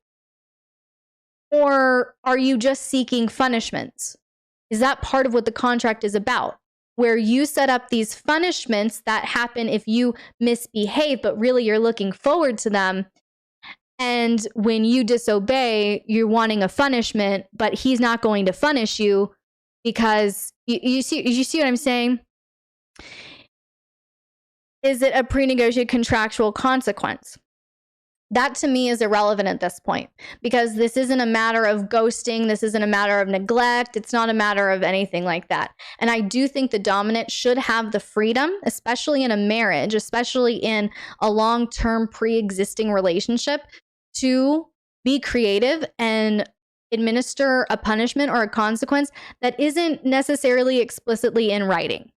Or are you just seeking punishments? Is that part of what the contract is about? Where you set up these punishments that happen if you misbehave, but really you're looking forward to them. And when you disobey, you're wanting a punishment, but he's not going to punish you because you see what I'm saying? Is it a pre-negotiated contractual consequence? That to me is irrelevant at this point, because this isn't a matter of ghosting. This isn't a matter of neglect. It's not a matter of anything like that. And I do think the dominant should have the freedom, especially in a marriage, especially in a long-term pre-existing relationship, to be creative and administer a punishment or a consequence that isn't necessarily explicitly in writing.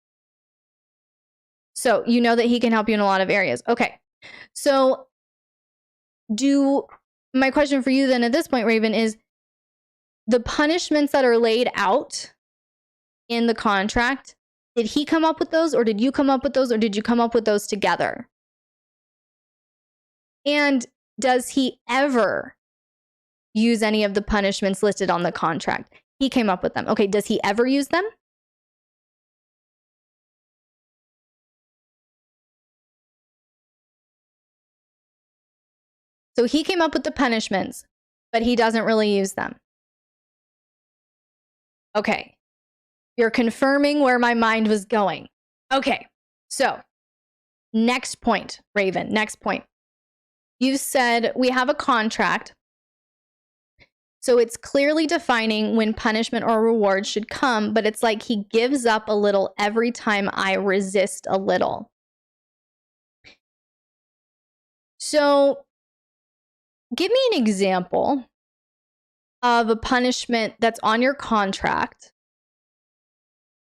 So you know that he can help you in a lot of areas. Okay. So my question for you then at this point, Raven, is the punishments that are laid out in the contract, did he come up with those, or did you come up with those, or did you come up with those together? And does he ever use any of the punishments listed on the contract? He came up with them. Okay, does he ever use them? So he came up with the punishments, but he doesn't really use them. Okay. You're confirming where my mind was going. Okay. So next point, Raven, next point. You said we have a contract. So it's clearly defining when punishment or reward should come, but it's like he gives up a little every time I resist a little. So give me an example of a punishment that's on your contract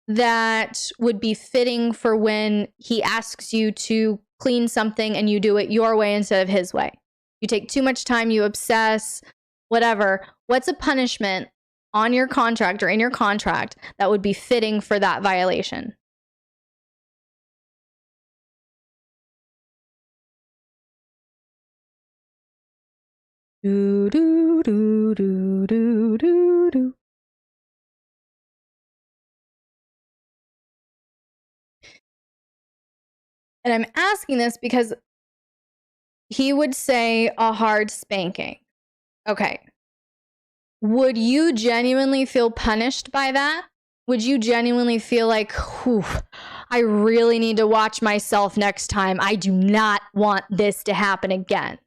that would be fitting for when he asks you to clean something and you do it your way instead of his way. You take too much time, you obsess, whatever. What's a punishment on your contract or in your contract that would be fitting for that violation? Do, do, do, do, do, do, do. And I'm asking this because he would say a hard spanking. Okay. Would you genuinely feel punished by that? Would you genuinely feel like, whew, I really need to watch myself next time. I do not want this to happen again.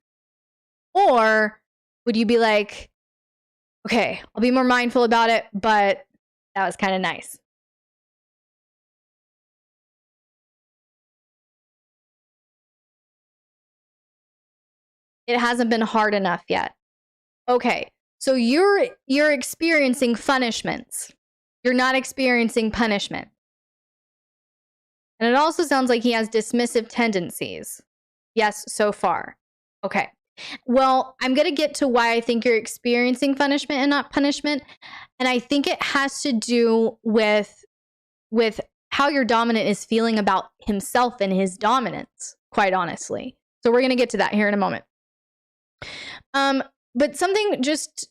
Or would you be like, okay, I'll be more mindful about it, but that was kind of nice. It hasn't been hard enough yet. Okay, so you're experiencing punishments. You're not experiencing punishment. And it also sounds like he has dismissive tendencies. Yes, so far. Okay. Well, I'm going to get to why I think you're experiencing punishment and not punishment. And I think it has to do with how your dominant is feeling about himself and his dominance, quite honestly. So we're going to get to that here in a moment. But something just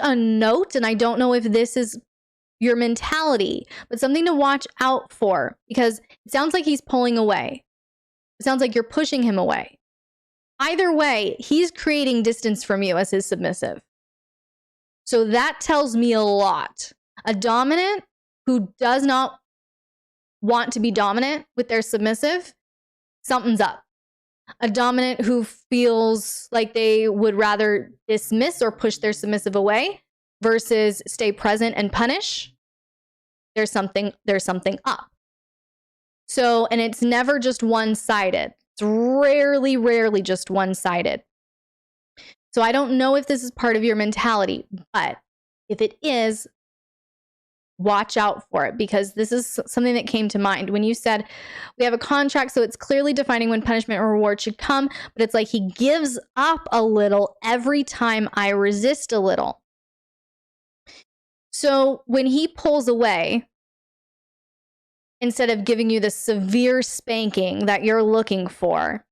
a note, and I don't know if this is your mentality, but something to watch out for, because it sounds like he's pulling away. It sounds like you're pushing him away. Either way, he's creating distance from you as his submissive. So that tells me a lot. A dominant who does not want to be dominant with their submissive, something's up. a dominant who feels like they would rather dismiss or push their submissive away versus stay present and punish, there's something up. So, and it's never just one-sided. It's rarely just one-sided. So I don't know if this is part of your mentality, but if it is, watch out for it, because this is something that came to mind when you said we have a contract, so it's clearly defining when punishment or reward should come, but it's like he gives up a little every time I resist a little. So when he pulls away, instead of giving you the severe spanking that you're looking for,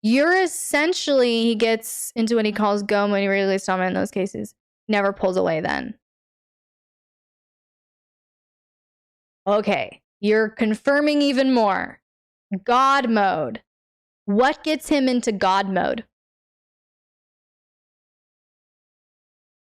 you're essentially, he gets into what he calls go when he really dominant in those cases, never pulls away then. Okay, you're confirming even more. God mode. What gets him into God mode?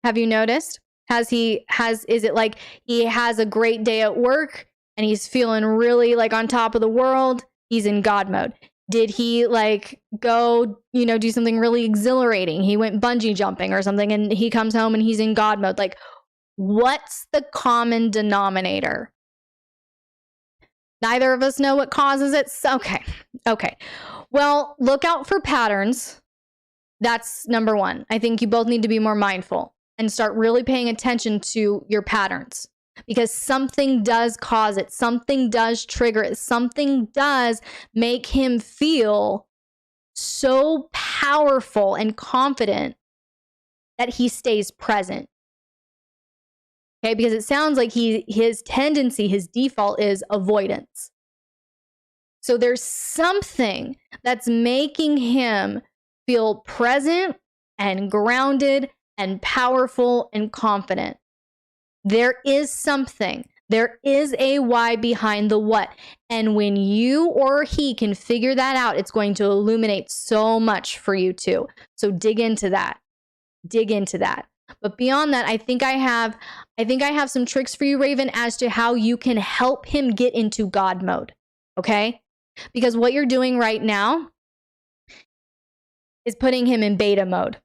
Have you noticed? Is it like he has a great day at work and he's feeling really like on top of the world? He's in God mode. Did he like go, do something really exhilarating? He went bungee jumping or something and he comes home and he's in God mode. Like, what's the common denominator? Neither of us know what causes it. Okay. Well, look out for patterns. That's number one. I think you both need to be more mindful and start really paying attention to your patterns, because something does cause it. Something does trigger it. Something does make him feel so powerful and confident that he stays present. Okay, because it sounds like his tendency, his default is avoidance. So there's something that's making him feel present and grounded and powerful and confident. There is something. There is a why behind the what. And when you or he can figure that out, it's going to illuminate so much for you too. So dig into that. But beyond that, I think I have some tricks for you, Raven, as to how you can help him get into God mode. Okay? Because what you're doing right now is putting him in beta mode.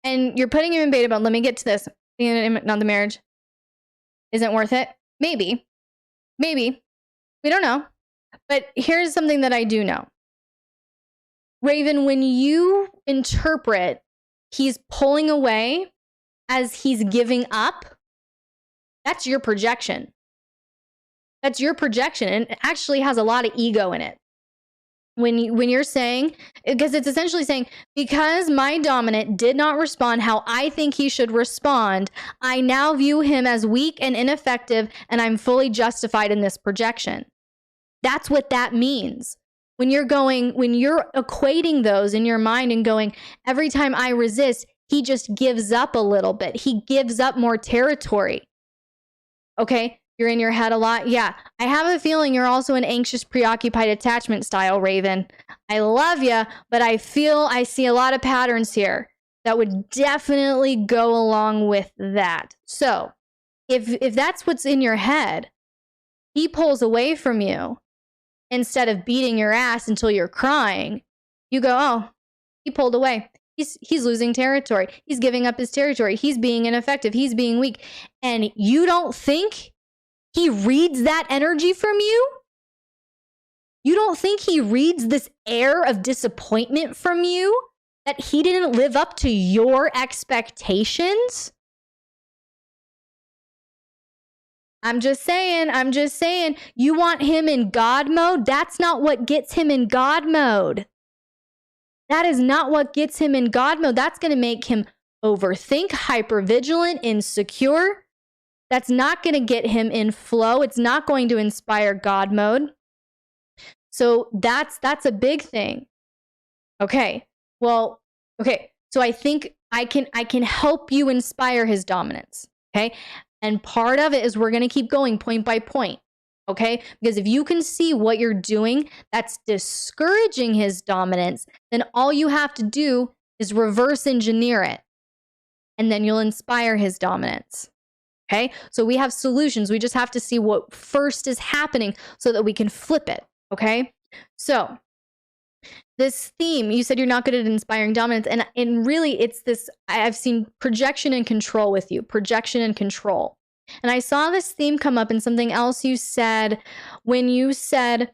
And you're putting him in beta mode. Let me get to this. Not the marriage. Isn't worth it? Maybe. We don't know. But here's something that I do know. Raven, when you interpret he's pulling away as he's giving up, that's your projection. And it actually has a lot of ego in it. When you're saying, because it's essentially saying, because my dominant did not respond how I think he should respond, I now view him as weak and ineffective, and I'm fully justified in this projection. That's what that means. When you're equating those in your mind and going, every time I resist, he just gives up a little bit. He gives up more territory. Okay, you're in your head a lot. Yeah, I have a feeling you're also an anxious, preoccupied attachment style, Raven. I love you, but I see a lot of patterns here that would definitely go along with that. So if that's what's in your head, he pulls away from you. Instead of beating your ass until you're crying, you go, oh, he pulled away. He's losing territory. He's giving up his territory. He's being ineffective. He's being weak. And you don't think he reads that energy from you? You don't think he reads this air of disappointment from you? That he didn't live up to your expectations? I'm just saying, you want him in God mode? That's not what gets him in God mode. That is not what gets him in God mode. That's going to make him overthink, hypervigilant, insecure. That's not going to get him in flow. It's not going to inspire God mode. So that's a big thing. Okay. Well, okay. So I think I can help you inspire his dominance. Okay. And part of it is we're going to keep going point by point, okay? Because if you can see what you're doing that's discouraging his dominance, then all you have to do is reverse engineer it. And then you'll inspire his dominance, okay? So we have solutions. We just have to see what first is happening so that we can flip it, Okay? So, this theme, you said you're not good at inspiring dominance. And really, it's this I've seen projection and control with you, projection and control. And I saw this theme come up in something else you said when you said,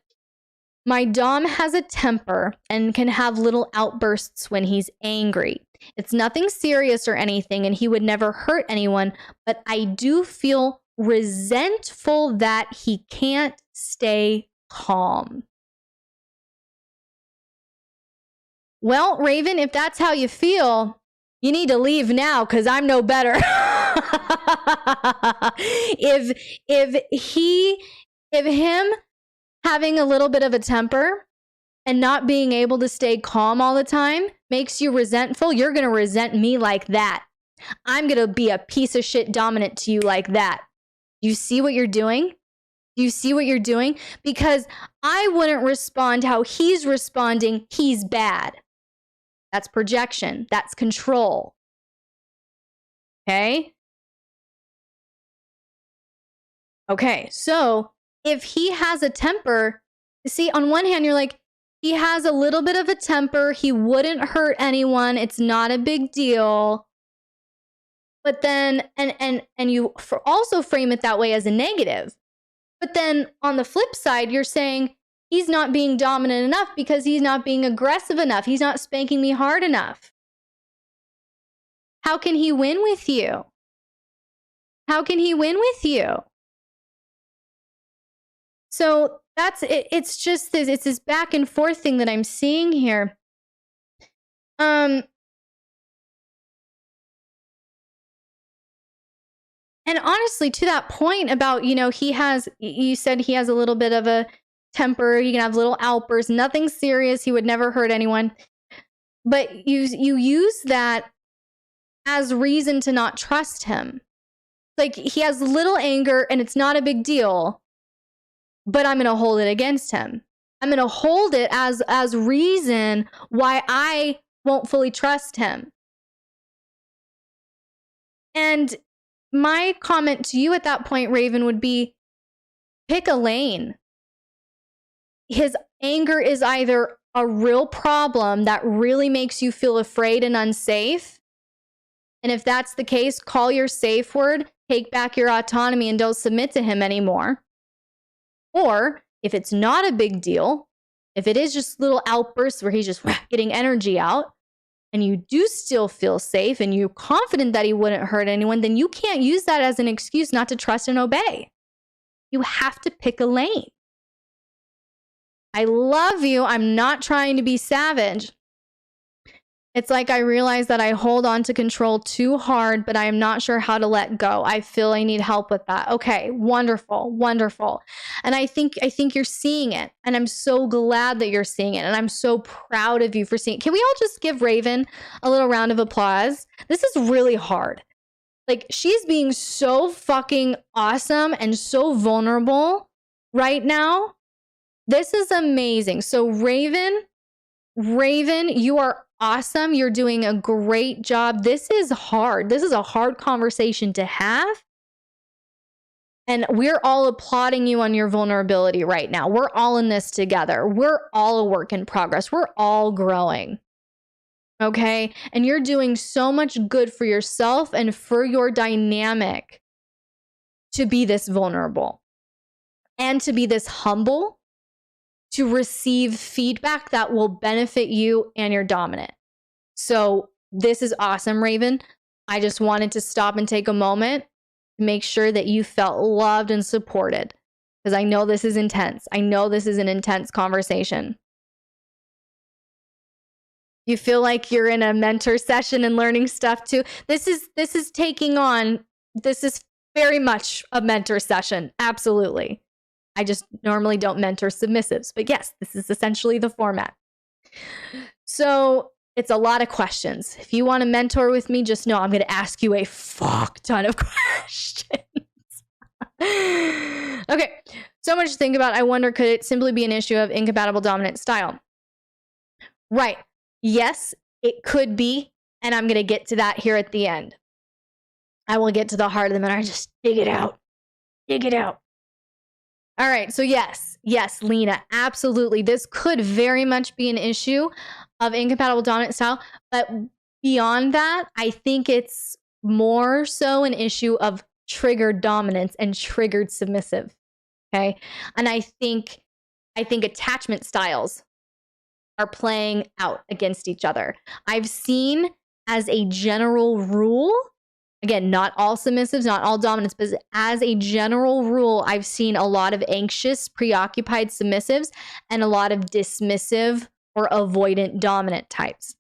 my Dom has a temper and can have little outbursts when he's angry. It's nothing serious or anything, and he would never hurt anyone, but I do feel resentful that he can't stay calm. Well, Raven, if that's how you feel, you need to leave now because I'm no better. if him having a little bit of a temper and not being able to stay calm all the time makes you resentful, you're going to resent me like that. I'm going to be a piece of shit dominant to you like that. You see what you're doing? You see what you're doing? Because I wouldn't respond how he's responding. He's bad. That's projection. That's control. Okay? Okay, so if he has a temper, see, on one hand, you're like, he has a little bit of a temper. He wouldn't hurt anyone. It's not a big deal. But then, and you also frame it that way as a negative. But then on the flip side, you're saying he's not being dominant enough because he's not being aggressive enough. He's not spanking me hard enough. How can he win with you? How can he win with you? So that's it. It's just this, it's this back and forth thing that I'm seeing here. And honestly, to that point about, you said he has a little bit of a temper, he can have little outbursts, nothing serious, he would never hurt anyone. But you use that as reason to not trust him. Like, he has little anger and it's not a big deal, but I'm going to hold it against him. I'm going to hold it as reason why I won't fully trust him. And my comment to you at that point, Raven, would be pick a lane. His anger is either a real problem that really makes you feel afraid and unsafe. And if that's the case, call your safe word, take back your autonomy, and don't submit to him anymore. Or if it's not a big deal, if it is just little outbursts where he's just getting energy out, and you do still feel safe and you're confident that he wouldn't hurt anyone, then you can't use that as an excuse not to trust and obey. You have to pick a lane. I love you. I'm not trying to be savage. It's like I realize that I hold on to control too hard, but I am not sure how to let go. I feel I need help with that. Okay, wonderful, wonderful. And I think you're seeing it. And I'm so glad that you're seeing it. And I'm so proud of you for seeing it. Can we all just give Raven a little round of applause? This is really hard. Like, she's being so fucking awesome and so vulnerable right now. This is amazing. So Raven, you are awesome. You're doing a great job. This is hard. This is a hard conversation to have. And we're all applauding you on your vulnerability right now. We're all in this together. We're all a work in progress. We're all growing. Okay? And you're doing so much good for yourself and for your dynamic to be this vulnerable and to be this humble, to receive feedback that will benefit you and your dominant. So this is awesome, Raven. I just wanted to stop and take a moment to make sure that you felt loved and supported, because I know this is intense. I know this is an intense conversation. You feel like you're in a mentor session and learning stuff too. This is very much a mentor session. Absolutely. I just normally don't mentor submissives, but yes, this is essentially the format. So it's a lot of questions. If you want to mentor with me, just know I'm going to ask you a fuck ton of questions. Okay, so much to think about. I wonder, could it simply be an issue of incompatible dominant style? Right. Yes, it could be. And I'm going to get to that here at the end. I will get to the heart of the matter. Just dig it out. Dig it out. All right. So yes, Lena, absolutely. This could very much be an issue of incompatible dominant style. But beyond that, I think it's more so an issue of triggered dominance and triggered submissive. Okay. And I think attachment styles are playing out against each other. I've seen, as a general rule, again, not all submissives, not all dominants, but as a general rule, I've seen a lot of anxious, preoccupied submissives and a lot of dismissive or avoidant dominant types.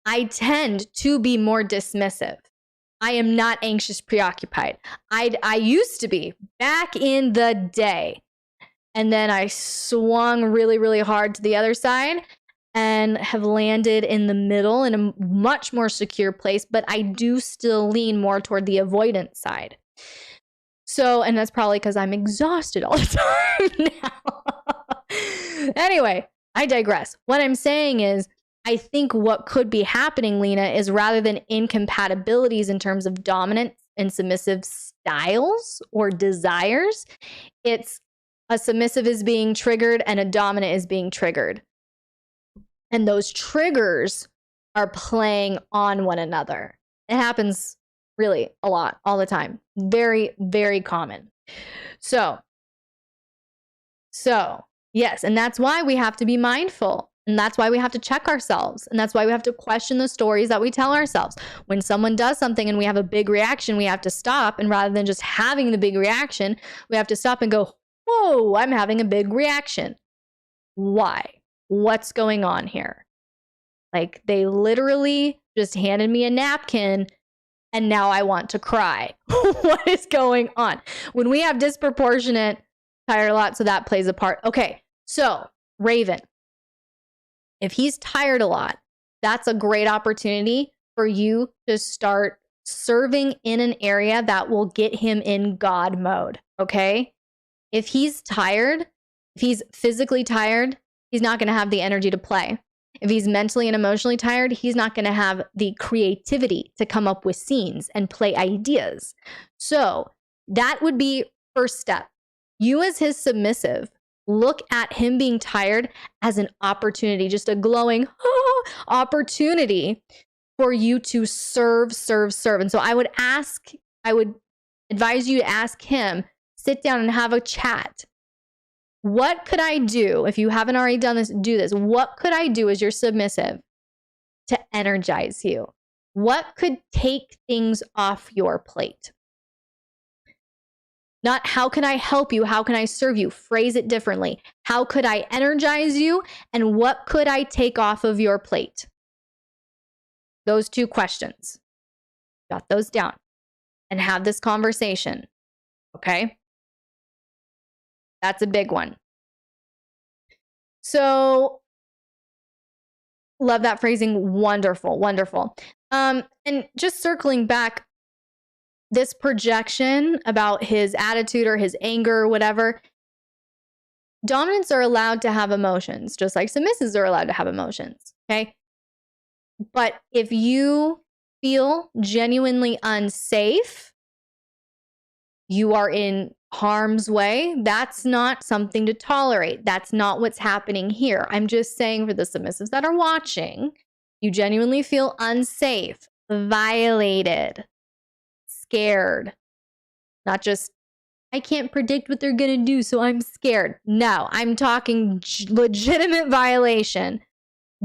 I tend to be more dismissive. I am not anxious, preoccupied. I used to be back in the day. And then I swung really, really hard to the other side and have landed in the middle in a much more secure place, but I do still lean more toward the avoidant side. So, and that's probably because I'm exhausted all the time now. Anyway, I digress. What I'm saying is, I think what could be happening, Lena, is rather than incompatibilities in terms of dominant and submissive styles or desires, it's a submissive is being triggered and a dominant is being triggered. And those triggers are playing on one another. It happens really a lot, all the time. Very, very common. So yes, and that's why we have to be mindful. And that's why we have to check ourselves. And that's why we have to question the stories that we tell ourselves. When someone does something and we have a big reaction, we have to stop. And rather than just having the big reaction, we have to stop and go, whoa, I'm having a big reaction. Why? What's going on here? Like, they literally just handed me a napkin and now I want to cry. What is going on? When we have disproportionate tired a lot, so that plays a part. Okay, so Raven, if he's tired a lot, that's a great opportunity for you to start serving in an area that will get him in God mode, okay? If he's tired, if he's physically tired, he's not going to have the energy to play. If he's mentally and emotionally tired, he's not going to have the creativity to come up with scenes and play ideas. So that would be first step. You, as his submissive, look at him being tired as an opportunity, just a glowing opportunity for you to serve. And so I would advise you to ask him, sit down and have a chat. What could I do? If you haven't already done this, do this. What could I do as your submissive to energize you? What could take things off your plate? Not how can I help you? How can I serve you? Phrase it differently. How could I energize you? And what could I take off of your plate? Those two questions. Jot those down and have this conversation. Okay? That's a big one. So, love that phrasing. Wonderful, wonderful. And just circling back, this projection about his attitude or his anger or whatever, dominants are allowed to have emotions, just like submissives are allowed to have emotions, okay? But if you feel genuinely unsafe, you are in harm's way, that's not something to tolerate. That's not what's happening here. I'm just saying, for the submissives that are watching, you genuinely feel unsafe, violated, scared. Not just, I can't predict what they're going to do, so I'm scared. No, I'm talking legitimate violation.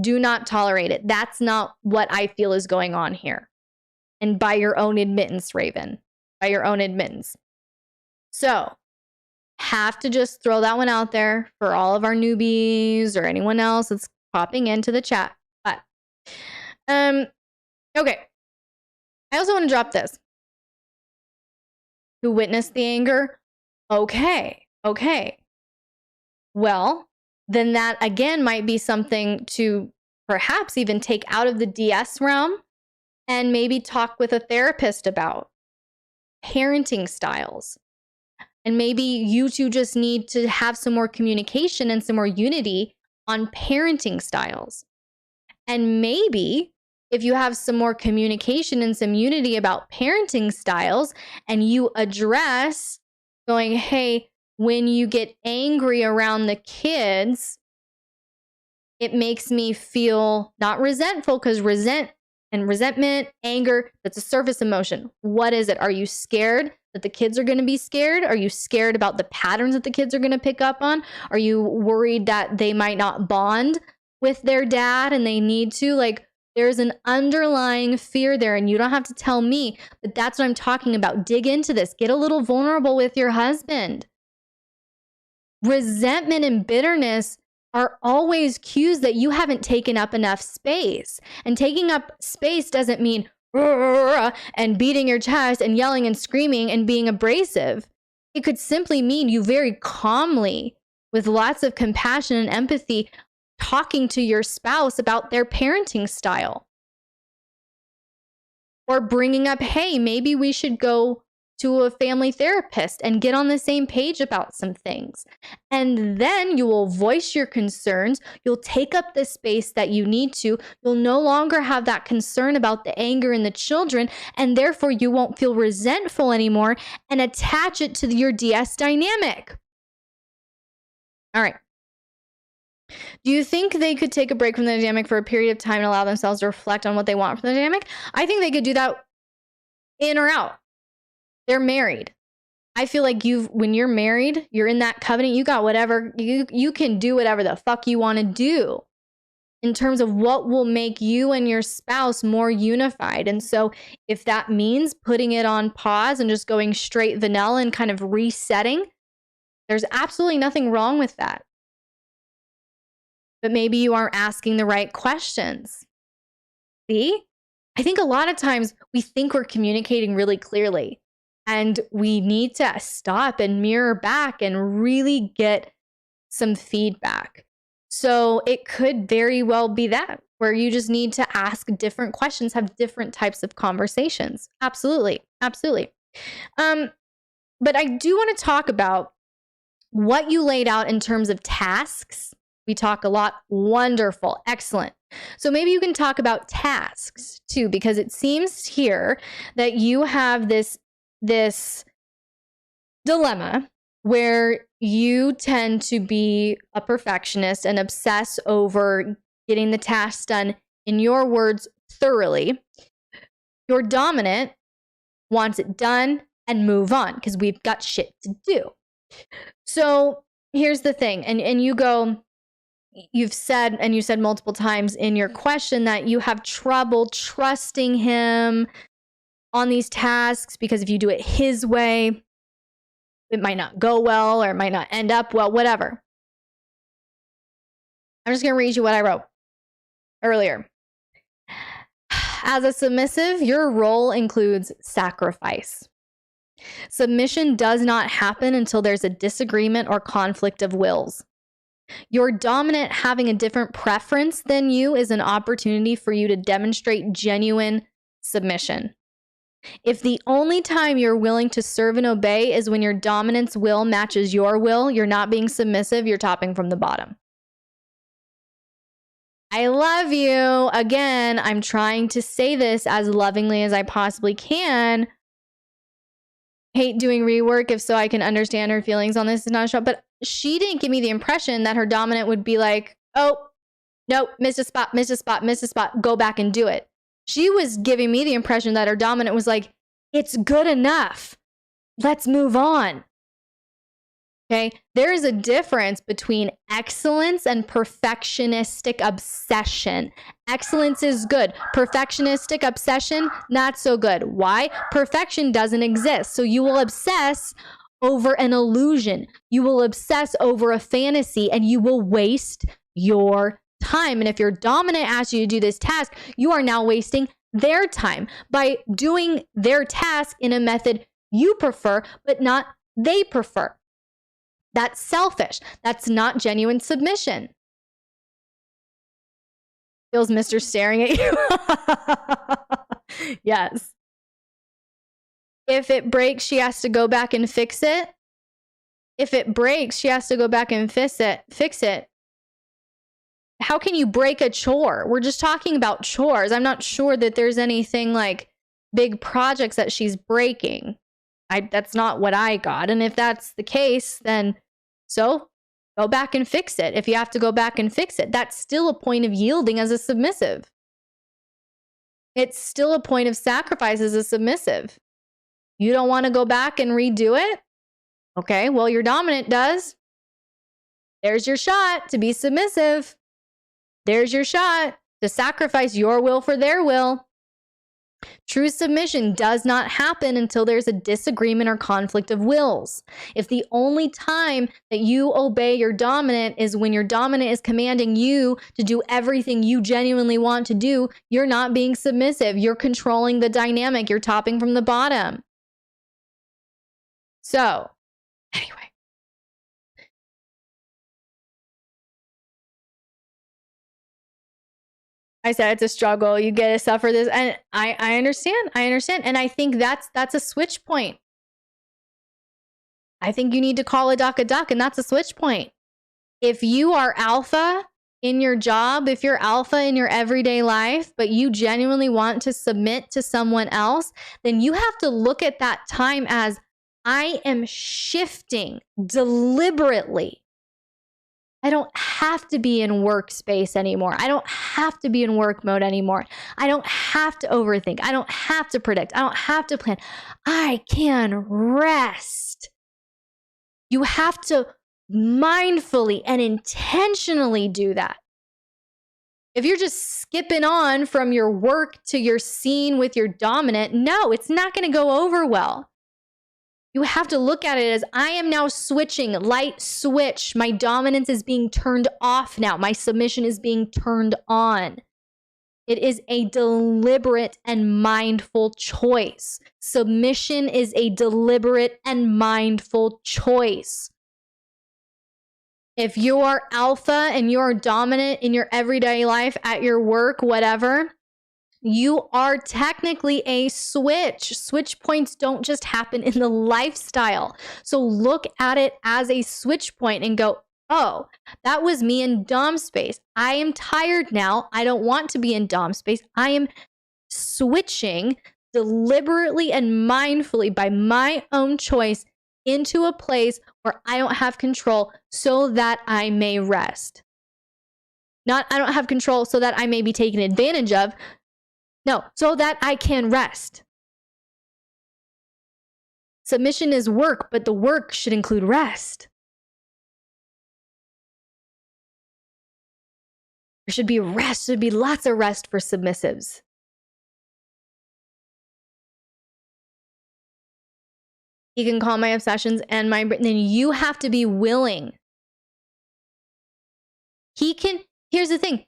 Do not tolerate it. That's not what I feel is going on here. And by your own admittance, Raven, by your own admittance. So, have to just throw that one out there for all of our newbies or anyone else that's popping into the chat. But, okay. I also want to drop this. Who witnessed the anger? Okay. Well, then that again might be something to perhaps even take out of the DS realm and maybe talk with a therapist about parenting styles. And maybe you two just need to have some more communication and some more unity on parenting styles. And maybe if you have some more communication and some unity about parenting styles and you address going, hey, when you get angry around the kids, it makes me feel not resentful, because resentment, anger, that's a surface emotion. What is it? Are you scared that the kids are going to be scared? Are you scared about the patterns that the kids are going to pick up on? Are you worried that they might not bond with their dad and they need to? Like, there's an underlying fear there, and you don't have to tell me, but that's what I'm talking about. Dig into this. Get a little vulnerable with your husband. Resentment and bitterness are always cues that you haven't taken up enough space. And taking up space doesn't mean and beating your chest and yelling and screaming and being abrasive. It could simply mean you very calmly, with lots of compassion and empathy, talking to your spouse about their parenting style. Or bringing up, hey, maybe we should go to a family therapist and get on the same page about some things. And then you will voice your concerns. You'll take up the space that you need to. You'll no longer have that concern about the anger in the children, and therefore you won't feel resentful anymore and attach it to your DS dynamic. All right. Do you think they could take a break from the dynamic for a period of time and allow themselves to reflect on what they want from the dynamic? I think they could do that in or out. They're married. I feel like when you're married, you're in that covenant, you got whatever, you can do whatever the fuck you want to do in terms of what will make you and your spouse more unified. And so if that means putting it on pause and just going straight vanilla and kind of resetting, there's absolutely nothing wrong with that. But maybe you aren't asking the right questions. See? I think a lot of times we think we're communicating really clearly. And we need to stop and mirror back and really get some feedback. So it could very well be that, where you just need to ask different questions, have different types of conversations. Absolutely. Absolutely. But I do want to talk about what you laid out in terms of tasks. We talk a lot. Wonderful. Excellent. So maybe you can talk about tasks too, because it seems here that you have this dilemma where you tend to be a perfectionist and obsess over getting the tasks done, in your words, thoroughly. Your dominant wants it done and move on because we've got shit to do. So here's the thing. And you said multiple times in your question that you have trouble trusting him on these tasks, because if you do it his way, it might not go well, or it might not end up well, whatever. I'm just going to read you what I wrote earlier. As a submissive, your role includes sacrifice. Submission does not happen until there's a disagreement or conflict of wills. Your dominant having a different preference than you is an opportunity for you to demonstrate genuine submission. If the only time you're willing to serve and obey is when your dominant's will matches your will, you're not being submissive, you're topping from the bottom. I love you. Again, I'm trying to say this as lovingly as I possibly can. Hate doing rework if so I can understand her feelings on this is not a show. But she didn't give me the impression that her dominant would be like, oh, no, missed a spot, go back and do it. She was giving me the impression that her dominant was like, it's good enough. Let's move on. Okay. There is a difference between excellence and perfectionistic obsession. Excellence is good. Perfectionistic obsession, not so good. Why? Perfection doesn't exist. So you will obsess over an illusion. You will obsess over a fantasy, and you will waste your time. And if your dominant asks you to do this task, you are now wasting their time by doing their task in a method you prefer, but not they prefer. That's selfish. That's not genuine submission. Feels Mr. staring at you. Yes. If it breaks, she has to go back and fix it. If it breaks, she has to go back and fix it. How can you break a chore? We're just talking about chores. I'm not sure that there's anything like big projects that she's breaking. That's not what I got. And if that's the case, then so go back and fix it. If you have to go back and fix it, that's still a point of yielding as a submissive. It's still a point of sacrifice as a submissive. You don't want to go back and redo it? Okay, well, your dominant does. There's your shot to be submissive. There's your shot to sacrifice your will for their will. True submission does not happen until there's a disagreement or conflict of wills. If the only time that you obey your dominant is when your dominant is commanding you to do everything you genuinely want to do, you're not being submissive. You're controlling the dynamic. You're topping from the bottom. So, anyway. I said it's a struggle. You get to suffer this. And I understand. I understand. And I think that's a switch point. I think you need to call a duck, and that's a switch point. If you are alpha in your job, if you're alpha in your everyday life, but you genuinely want to submit to someone else, then you have to look at that time as I am shifting deliberately. I don't have to be in workspace anymore. I don't have to be in work mode anymore. I don't have to overthink. I don't have to predict. I don't have to plan. I can rest. You have to mindfully and intentionally do that. If you're just skipping on from your work to your scene with your dominant, no, it's not going to go over well. You have to look at it as I am now switching, light switch. My dominance is being turned off now. My submission is being turned on. It is a deliberate and mindful choice. Submission is a deliberate and mindful choice. If you are alpha and you're dominant in your everyday life, at your work, whatever, you are technically a switch. Switch points don't just happen in the lifestyle. So look at it as a switch point and go, oh, that was me in dom space. I am tired now. I don't want to be in dom space. I am switching deliberately and mindfully by my own choice into a place where I don't have control so that I may rest. Not I don't have control so that I may be taken advantage of. No, so that I can rest. Submission is work, but the work should include rest. There should be rest. There should be lots of rest for submissives. He can calm my obsessions and my... Then you have to be willing. He can... Here's the thing.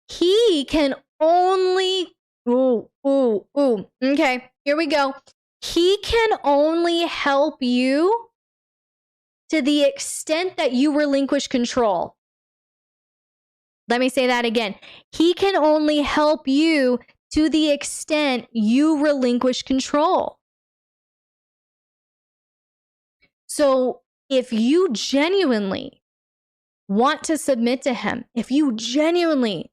He can only... Okay, here we go. He can only help you to the extent that you relinquish control. Let me say that again. He can only help you to the extent you relinquish control. So if you genuinely want to submit to him, if you genuinely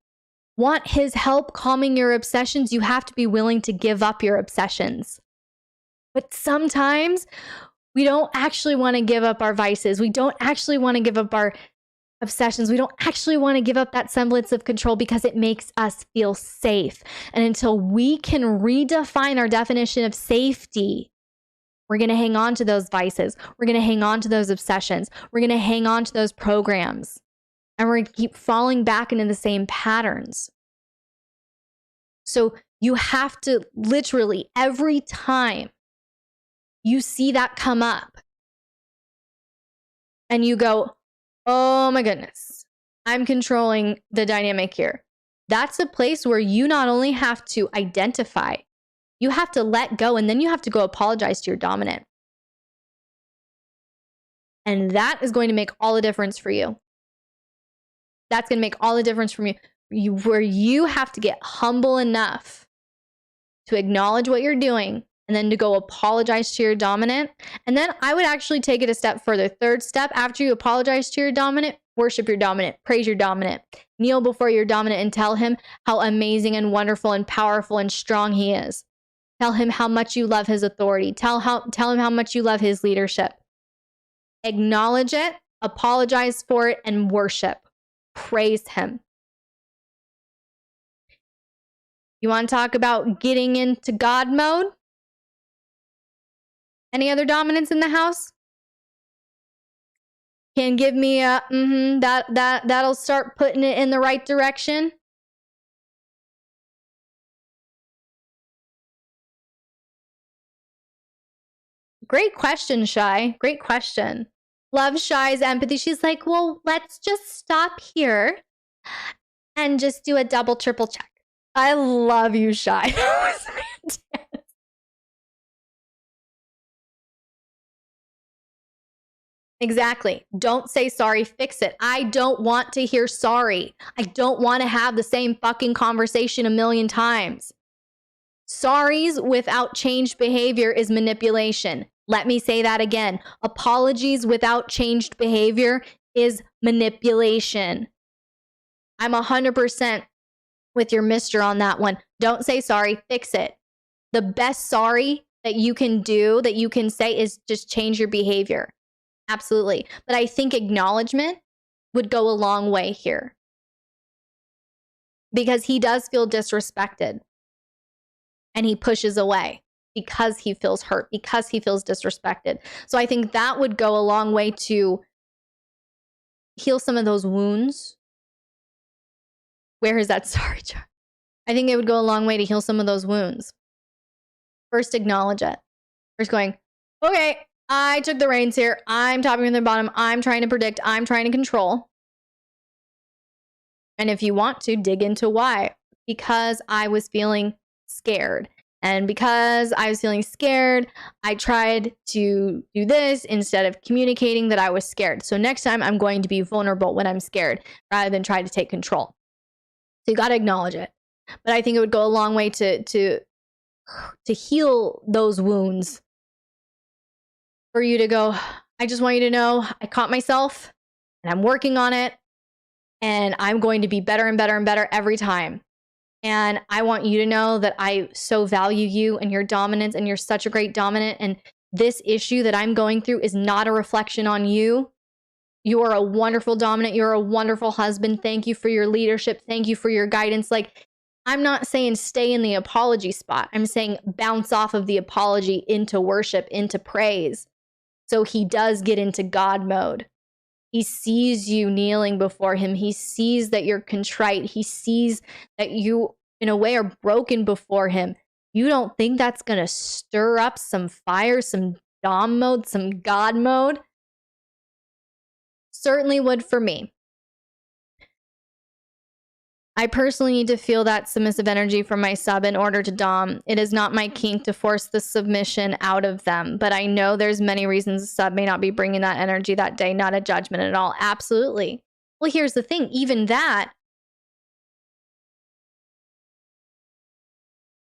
want his help calming your obsessions, you have to be willing to give up your obsessions. But sometimes we don't actually want to give up our vices. We don't actually want to give up our obsessions. We don't actually want to give up that semblance of control because it makes us feel safe. And until we can redefine our definition of safety, we're going to hang on to those vices. We're going to hang on to those obsessions. We're going to hang on to those programs. And we're going to keep falling back into the same patterns. So you have to literally, every time you see that come up and you go, oh my goodness, I'm controlling the dynamic here. That's a place where you not only have to identify, you have to let go, and then you have to go apologize to your dominant. And that is going to make all the difference for you. That's going to make all the difference from you, where you have to get humble enough to acknowledge what you're doing and then to go apologize to your dominant. And then I would actually take it a step further. Third step, after you apologize to your dominant, worship your dominant, praise your dominant, kneel before your dominant and tell him how amazing and wonderful and powerful and strong he is. Tell him how much you love his authority. Tell him how much you love his leadership. Acknowledge it, apologize for it, and worship. Praise him. You want to talk about getting into God mode? Any other dominants in the house? Can give me a that'll start putting it in the right direction. Great question, Shy. Great question. Love Shy's empathy. She's like, well, let's just stop here and just do a double, triple check. I love you, Shy. That was fantastic. Exactly. Don't say sorry, fix it. I don't want to hear sorry. I don't want to have the same fucking conversation a million times. Sorries without changed behavior is manipulation. Let me say that again. Apologies without changed behavior is manipulation. I'm 100% with your mister on that one. Don't say sorry, fix it. The best sorry that you can do, that you can say, is just change your behavior. Absolutely. But I think acknowledgement would go a long way here. Because he does feel disrespected. And he pushes away because he feels hurt, because he feels disrespected. So I think that would go a long way to heal some of those wounds. Where is that? Sorry, John. I think it would go a long way to heal some of those wounds. First, acknowledge it. First going, okay, I took the reins here. I'm topping from the bottom. I'm trying to predict. I'm trying to control. And if you want to, dig into why. Because I was feeling scared. And because I was feeling scared, I tried to do this instead of communicating that I was scared. So next time I'm going to be vulnerable when I'm scared rather than try to take control. So you got to acknowledge it. But I think it would go a long way to heal those wounds. For you to go, I just want you to know I caught myself and I'm working on it. And I'm going to be better and better and better every time. And I want you to know that I so value you and your dominance, and you're such a great dominant. And this issue that I'm going through is not a reflection on you. You are a wonderful dominant. You're a wonderful husband. Thank you for your leadership. Thank you for your guidance. Like, I'm not saying stay in the apology spot. I'm saying bounce off of the apology into worship, into praise. So he does get into God mode. He sees you kneeling before him. He sees that you're contrite. He sees that you, in a way, are broken before him. You don't think that's going to stir up some fire, some Dom mode, some God mode? Certainly would for me. I personally need to feel that submissive energy from my sub in order to dom. It is not my kink to force the submission out of them, but I know there's many reasons the sub may not be bringing that energy that day, not a judgment at all. Absolutely. Well, here's the thing. Even that,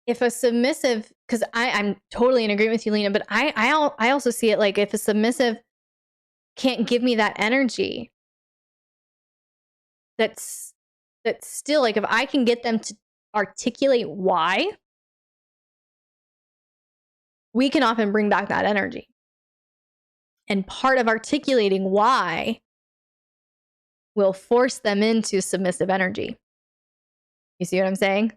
if a submissive, because I'm totally in agreement with you, Lena, but I also see it like if a submissive can't give me that energy, that's still, like, if I can get them to articulate why, we can often bring back that energy. And part of articulating why will force them into submissive energy. You see what I'm saying?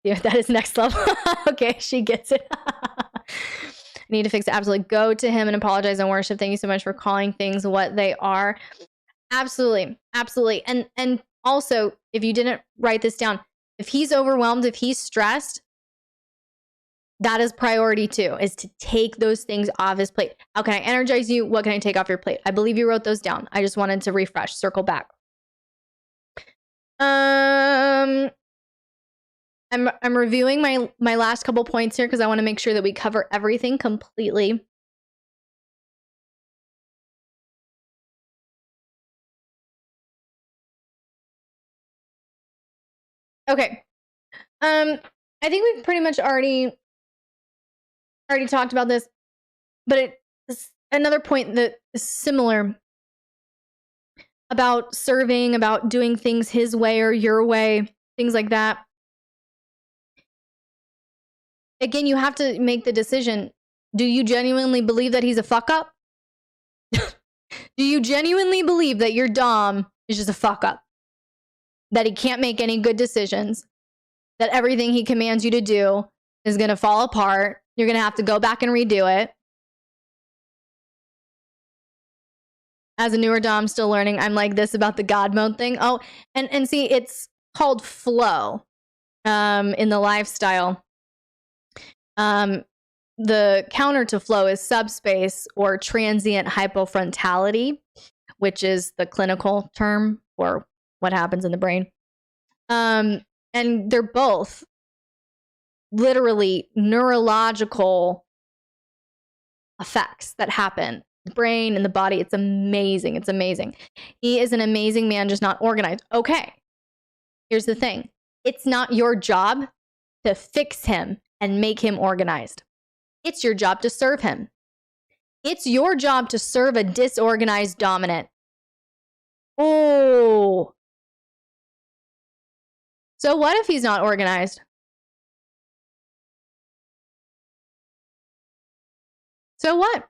Yeah, that is next level. Okay, she gets it. I need to fix it. Absolutely. Go to him and apologize and worship. Thank you so much for calling things what they are. Absolutely. Absolutely. And also, if you didn't write this down, if he's overwhelmed, if he's stressed, that is priority too, is to take those things off his plate. How can I energize you? What can I take off your plate? I believe you wrote those down. I just wanted to refresh, circle back. I'm reviewing my last couple points here because I want to make sure that we cover everything completely. Okay. I think we've pretty much already talked about this, but it's another point that is similar about serving, about doing things his way or your way, things like that. again, you have to make the decision. Do you genuinely believe that he's a fuck up? Do you genuinely believe that your dom is just a fuck up? That he can't make any good decisions? That everything he commands you to do is going to fall apart? You're going to have to go back and redo it? As a newer dom, still learning, I'm like this about the God mode thing. Oh, and see, it's called flow in the lifestyle. The counter to flow is subspace or transient hypofrontality, which is the clinical term for what happens in the brain. And they're both literally neurological effects that happen. The brain and the body. It's amazing. It's amazing. He is an amazing man, just not organized. Okay. Here's the thing. It's not your job to fix him and make him organized. It's your job to serve him. It's your job to serve a disorganized dominant. Oh. So what if he's not organized? So what?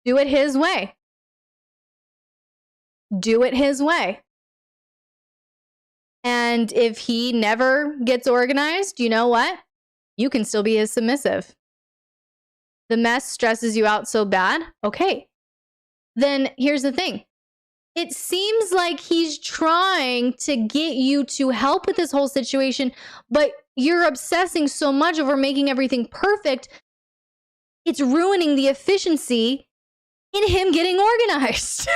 Do it his way. Do it his way. And if he never gets organized, you know what? You can still be his submissive. The mess stresses you out so bad. Okay. Then here's the thing. It seems like he's trying to get you to help with this whole situation, but you're obsessing so much over making everything perfect. It's ruining the efficiency in him getting organized.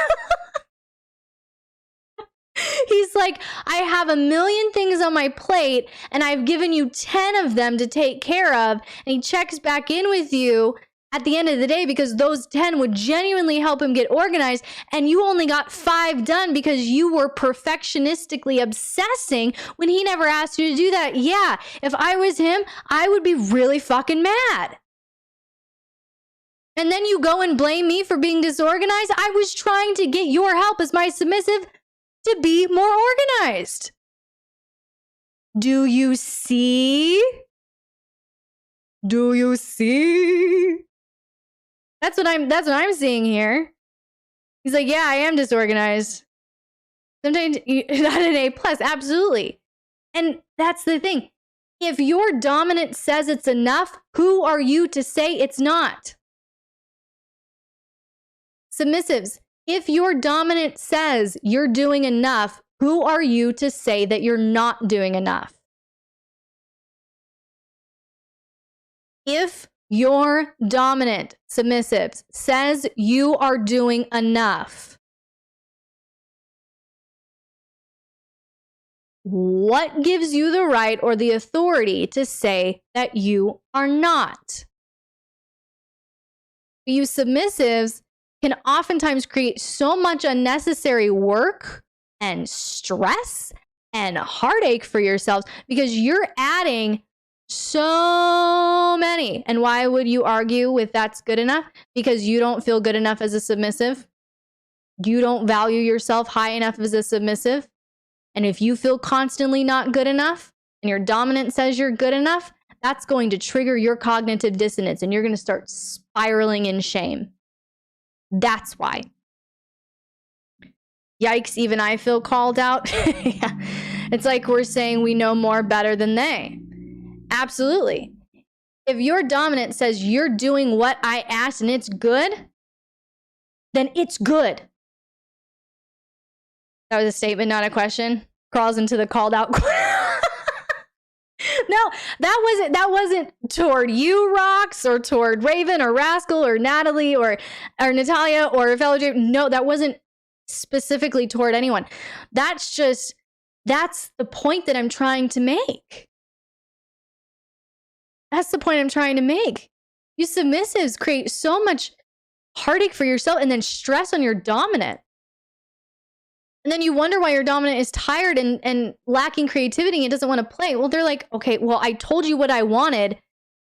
He's like, I have a million things on my plate and I've given you 10 of them to take care of. And he checks back in with you at the end of the day because those 10 would genuinely help him get organized. And you only got 5 done because you were perfectionistically obsessing when he never asked you to do that. Yeah, if I was him, I would be really fucking mad. And then you go and blame me for being disorganized. I was trying to get your help as my submissive to be more organized. Do you see? Do you see? That's what I'm seeing here. He's like, yeah, I am disorganized. Sometimes not an A+, absolutely. And that's the thing. If your dominant says it's enough, who are you to say it's not? Submissives, if your dominant says you're doing enough, who are you to say that you're not doing enough? If your dominant, submissives, says you are doing enough, what gives you the right or the authority to say that you are not? You submissives can oftentimes create so much unnecessary work and stress and heartache for yourselves because you're adding so many. And why would you argue with that's good enough? Because you don't feel good enough as a submissive. You don't value yourself high enough as a submissive. And if you feel constantly not good enough and your dominant says you're good enough, that's going to trigger your cognitive dissonance and you're going to start spiraling in shame. That's why. Yikes, even I feel called out. Yeah. It's like we're saying we know more better than they. Absolutely. If your dominant says you're doing what I asked and it's good, then it's good. That was a statement, not a question. Crawls into the called out. No, that wasn't toward you, Rox, or toward Raven, or Rascal, or Natalie, or Natalia, or fellow J. No, that wasn't specifically toward anyone. That's the point that I'm trying to make. That's the point I'm trying to make. You submissives create so much heartache for yourself and then stress on your dominant. And then you wonder why your dominant is tired and lacking creativity and doesn't want to play. Well, they're like, okay, well, I told you what I wanted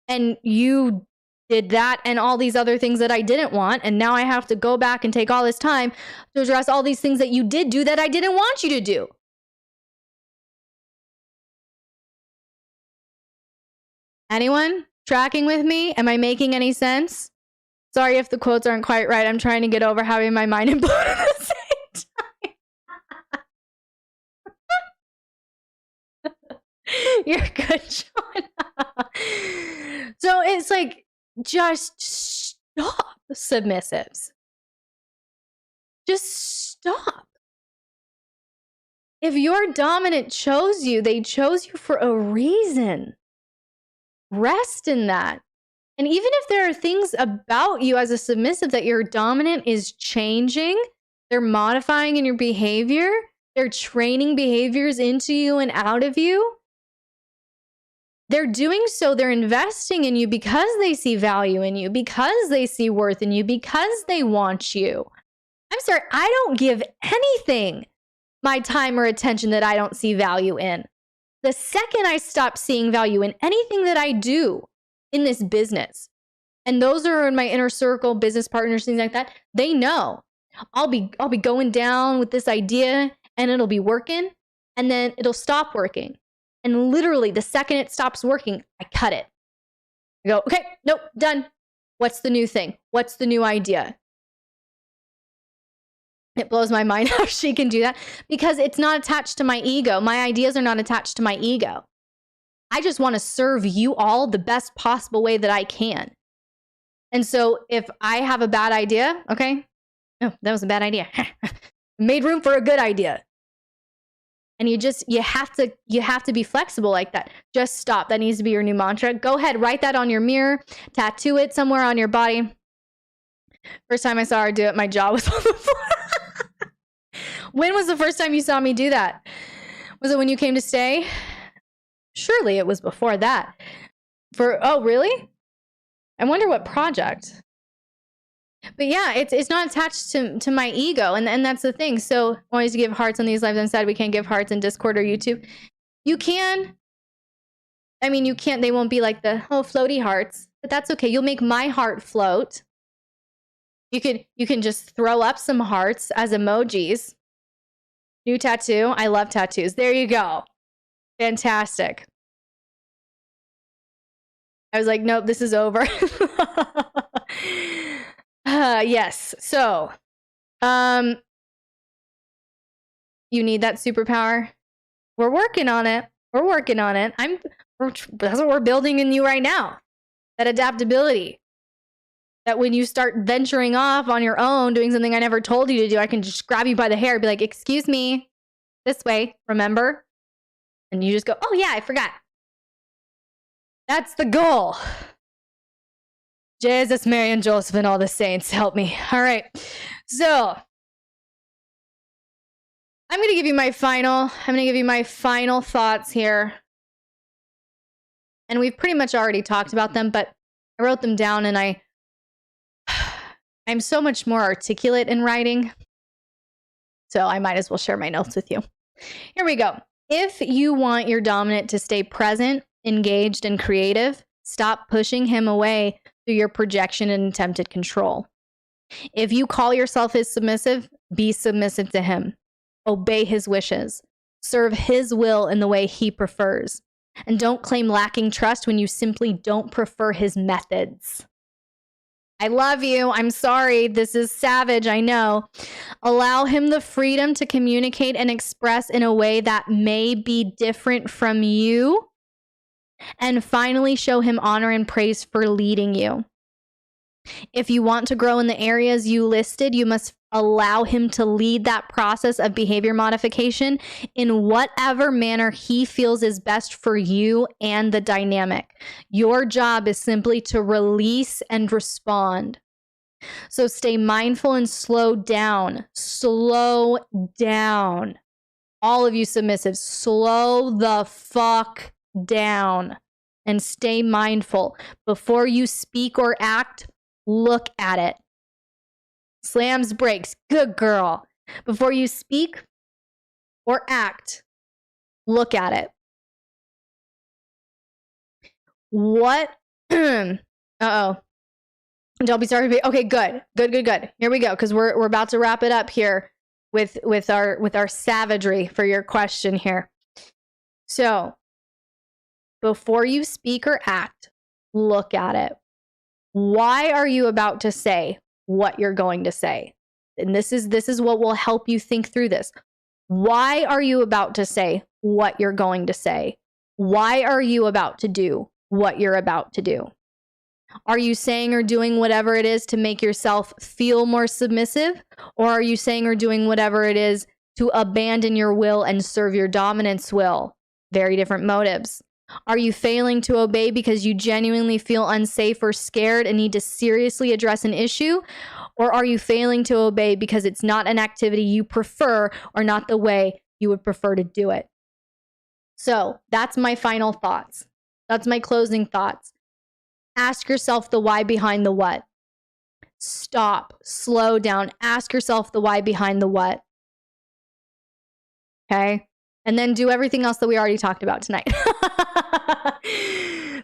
and you did that and all these other things that I didn't want. And now I have to go back and take all this time to address all these things that you did do that I didn't want you to do. Anyone tracking with me? Am I making any sense? Sorry if the quotes aren't quite right. I'm trying to get over having my mind implode at the same time. You're good, Sean. So it's like, just stop, submissives. Just stop. If your dominant chose you, they chose you for a reason. Rest in that. And even if there are things about you as a submissive that your dominant is changing, they're modifying in your behavior, they're training behaviors into you and out of you, they're doing so, they're investing in you because they see value in you, because they see worth in you, because they want you. I'm sorry, I don't give anything my time or attention that I don't see value in. The second I stop seeing value in anything that I do in this business, and those are in my inner circle, business partners, things like that, they know I'll be going down with this idea and it'll be working, and then it'll stop working. And literally the second it stops working, I cut it. I go, okay, nope, done. What's the new thing? What's the new idea? It blows my mind how she can do that, because it's not attached to my ego. My ideas are not attached to my ego. I just want to serve you all the best possible way that I can. And so if I have a bad idea, okay, oh, that was a bad idea. Made room for a good idea. And you have to be flexible like that. Just stop. That needs to be your new mantra. Go ahead, write that on your mirror, tattoo it somewhere on your body. First time I saw her do it, my jaw was on the floor. When was the first time you saw me do that? Was it when you came to stay? Surely it was before that. Oh, really? I wonder what project. But yeah, it's not attached to my ego, and that's the thing. So always give hearts on these lives. Instead, we can't give hearts in Discord or YouTube. You can. I mean, you can't. They won't be like the floaty hearts, but that's okay. You'll make my heart float. You can just throw up some hearts as emojis. New tattoo. I love tattoos. There you go. Fantastic. I was like, nope, this is over. Yes. So, you need that superpower. We're working on it. We're working on it. That's what we're building in you right now. That adaptability. That when you start venturing off on your own, doing something I never told you to do, I can just grab you by the hair and be like, excuse me, this way, remember? And you just go, oh yeah, I forgot. That's the goal. Jesus, Mary, and Joseph, and all the saints, help me. All right. So I'm going to give you my final thoughts here. And we've pretty much already talked about them, but I wrote them down, and I'm so much more articulate in writing. So I might as well share my notes with you. Here we go. If you want your dominant to stay present, engaged, and creative, stop pushing him away through your projection and attempted control. If you call yourself his submissive, be submissive to him. Obey his wishes. Serve his will in the way he prefers. And don't claim lacking trust when you simply don't prefer his methods. I love you. I'm sorry. This is savage. I know. Allow him the freedom to communicate and express in a way that may be different from you. And finally, show him honor and praise for leading you. If you want to grow in the areas you listed, you must allow him to lead that process of behavior modification in whatever manner he feels is best for you and the dynamic. Your job is simply to release and respond. So stay mindful and slow down. Slow down. All of you submissives, slow the fuck down and stay mindful. Before you speak or act, look at it. Slams brakes. Good girl. Before you speak or act, look at it. What? Uh-oh. Don't be sorry. Okay, good. Here we go, because we're about to wrap it up here with our savagery for your question here. So, before you speak or act, look at it. Why are you about to say what you're going to say? And this is what will help you think through this. Why are you about to say what you're going to say? Why are you about to do what you're about to do? Are you saying or doing whatever it is to make yourself feel more submissive? Or are you saying or doing whatever it is to abandon your will and serve your dominance will? Very different motives. Are you failing to obey because you genuinely feel unsafe or scared and need to seriously address an issue? Or are you failing to obey because it's not an activity you prefer or not the way you would prefer to do it? So that's my final thoughts. That's my closing thoughts. Ask yourself the why behind the what. Stop, slow down, ask yourself the why behind the what. Okay? And then do everything else that we already talked about tonight.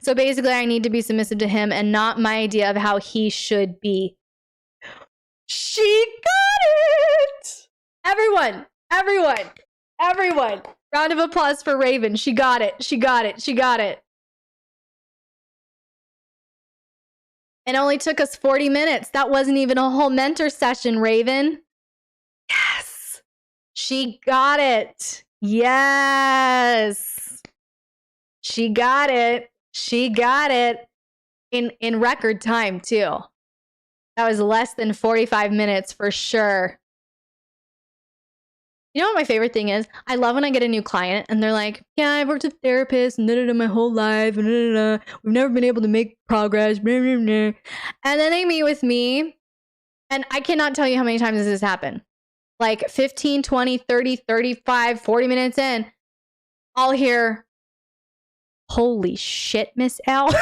So basically, I need to be submissive to him and not my idea of how he should be. She got it! Everyone. Round of applause for Raven. She got it. It only took us 40 minutes. That wasn't even a whole mentor session, Raven. Yes. She got it. Yes. She got it. In record time, too. That was less than 45 minutes for sure. You know what my favorite thing is? I love when I get a new client and they're like, yeah, I've worked with therapists and my whole life. We've never been able to make progress. And then they meet with me and I cannot tell you how many times this has happened. Like 15, 20, 30, 35, 40 minutes in, I'll hear, holy shit, Miss Elle.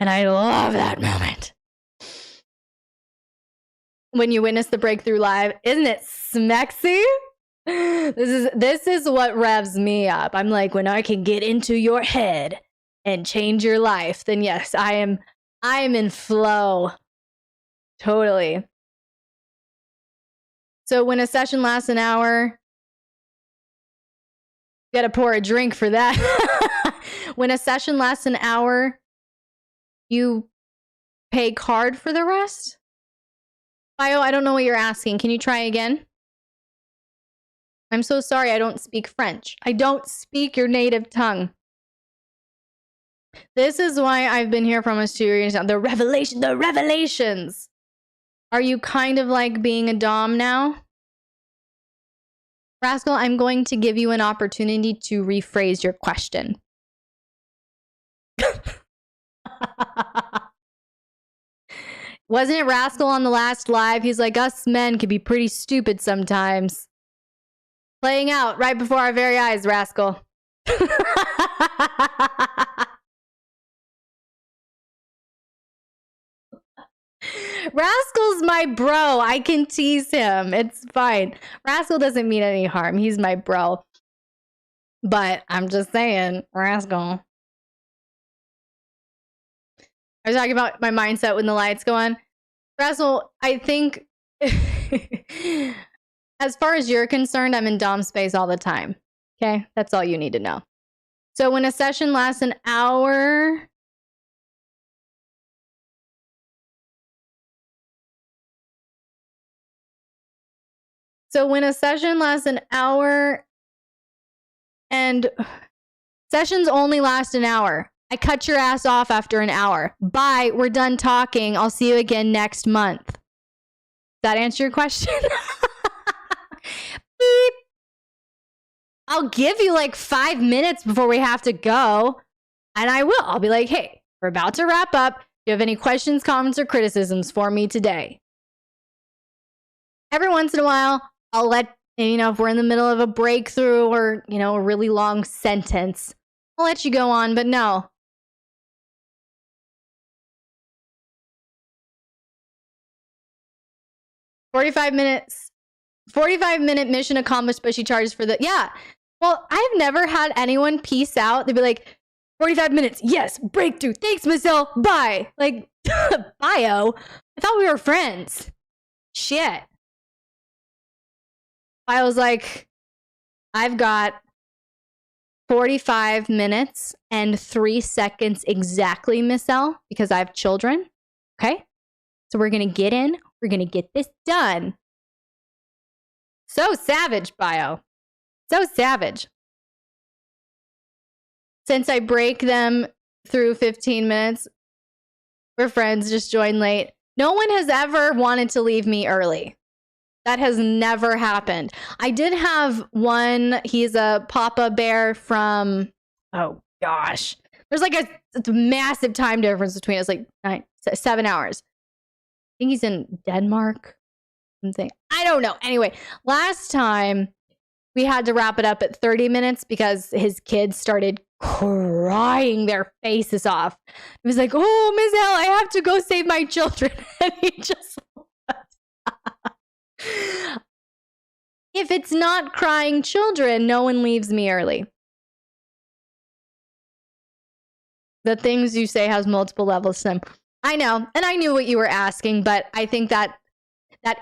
And I love that moment. When you witness the breakthrough live, isn't it smexy? This is what revs me up. I'm like, when I can get into your head and change your life, then yes, I am in flow. Totally. So when a session lasts an hour, you gotta pour a drink for that. When a session lasts an hour, you pay card for the rest? Bio, I don't know what you're asking. Can you try again? I'm so sorry, I don't speak French. I don't speak your native tongue. This is why I've been here for almost 2 years now. The revelations. Are you kind of like being a dom now? Rascal, I'm going to give you an opportunity to rephrase your question. Wasn't it Rascal on the last live? He's like, us men can be pretty stupid sometimes. Playing out right before our very eyes, Rascal. Rascal's my bro. I can tease him. It's fine. Rascal doesn't mean any harm. He's my bro. But I'm just saying, Rascal. I was talking about my mindset when the lights go on. Rascal, I think as far as you're concerned, I'm in dom space all the time. Okay? That's all you need to know. So when a session lasts an hour, and sessions only last an hour. I cut your ass off after an hour. Bye. We're done talking. I'll see you again next month. Does that answer your question? Beep. I'll give you like 5 minutes before we have to go. And I will. I'll be like, hey, we're about to wrap up. Do you have any questions, comments, or criticisms for me today? Every once in a while, I'll let, if we're in the middle of a breakthrough or, a really long sentence, I'll let you go on, but no. $45 mission accomplished, but she charges for the, yeah. Well, I've never had anyone peace out. They'd be like, 45 minutes, yes, breakthrough, thanks, Miss Elle, bye. Like, bio, I thought we were friends. Shit. I was like, I've got 45 minutes and 3 seconds exactly, Miss Elle, because I have children. Okay? So we're going to get in. We're going to get this done. So savage, bio. So savage. Since I break them through 15 minutes, we're friends, just join late. No one has ever wanted to leave me early. That has never happened. I did have one. He's a Papa Bear from, oh gosh. There's like a massive time difference between us, like 7 hours. I think he's in Denmark. Something. I don't know. Anyway, last time we had to wrap it up at 30 minutes because his kids started crying their faces off. He was like, oh, Ms. Elle, I have to go save my children. And he just if it's not crying children, no one leaves me early. The things you say has multiple levels to them. I know, and I knew what you were asking, but I think that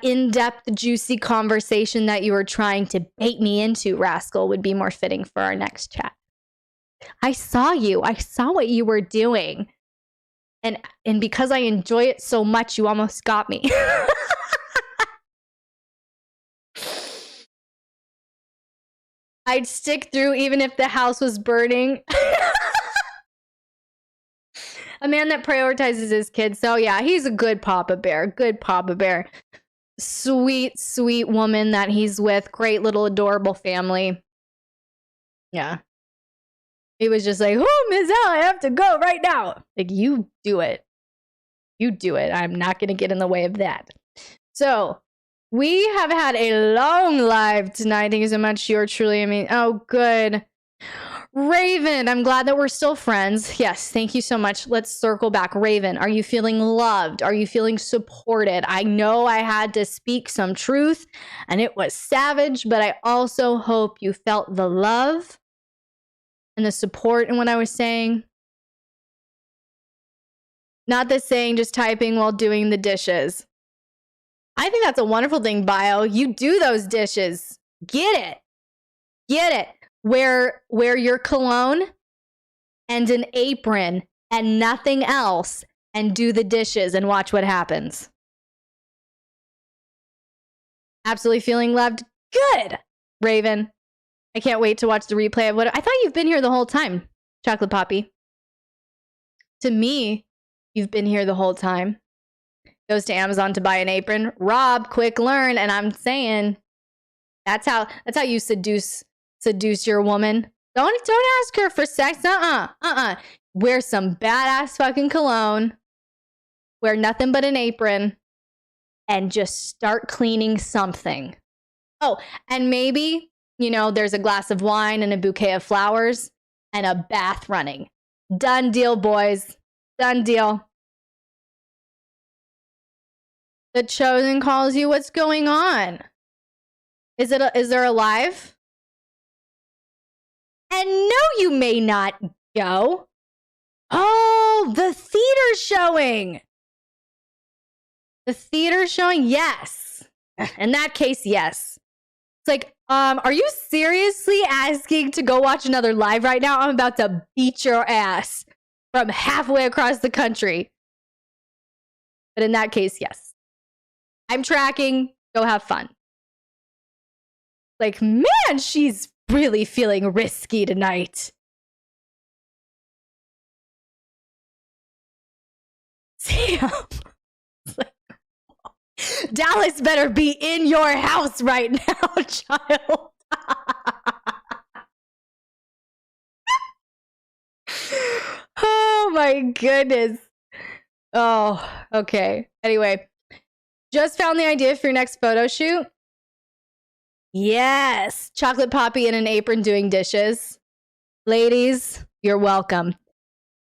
in-depth, juicy conversation that you were trying to bait me into, Rascal, would be more fitting for our next chat. I saw you. I saw what you were doing. And because I enjoy it so much, you almost got me. I'd stick through even if the house was burning. A man that prioritizes his kids. So yeah, he's a good Papa Bear. Good Papa Bear. Sweet, sweet woman that he's with. Great little adorable family. Yeah. He was just like, oh, Ms. Elle, I have to go right now. Like, you do it. You do it. I'm not going to get in the way of that. So, we have had a long live tonight. Thank you so much. You're truly amazing. Oh, good. Raven, I'm glad that we're still friends. Yes, thank you so much. Let's circle back. Raven, are you feeling loved? Are you feeling supported? I know I had to speak some truth, and it was savage, but I also hope you felt the love and the support in what I was saying. Not the saying, just typing while doing the dishes. I think that's a wonderful thing, Bio. You do those dishes. Get it. Get it. Wear your cologne and an apron and nothing else and do the dishes and watch what happens. Absolutely feeling loved? Good, Raven. I can't wait to watch the replay of what I thought you've been here the whole time, Chocolate Poppy. To me, you've been here the whole time. Goes to Amazon to buy an apron. Rob, quick learn. And I'm saying that's how you seduce your woman. Don't ask her for sex. Wear some badass fucking cologne. Wear nothing but an apron. And just start cleaning something. Oh, and maybe, there's a glass of wine and a bouquet of flowers and a bath running. Done deal, boys. Done deal. The Chosen calls you. What's going on? Is there a live? And no, you may not go. Oh, the theater showing. The theater showing? Yes. In that case, yes. It's like, are you seriously asking to go watch another live right now? I'm about to beat your ass from halfway across the country. But in that case, yes. I'm tracking. Go have fun. Like, man, she's really feeling risky tonight. Sam. Dallas better be in your house right now, child. Oh my goodness. Oh, okay. Anyway, just found the idea for your next photo shoot. Yes, Chocolate Poppy in an apron doing dishes. Ladies, you're welcome.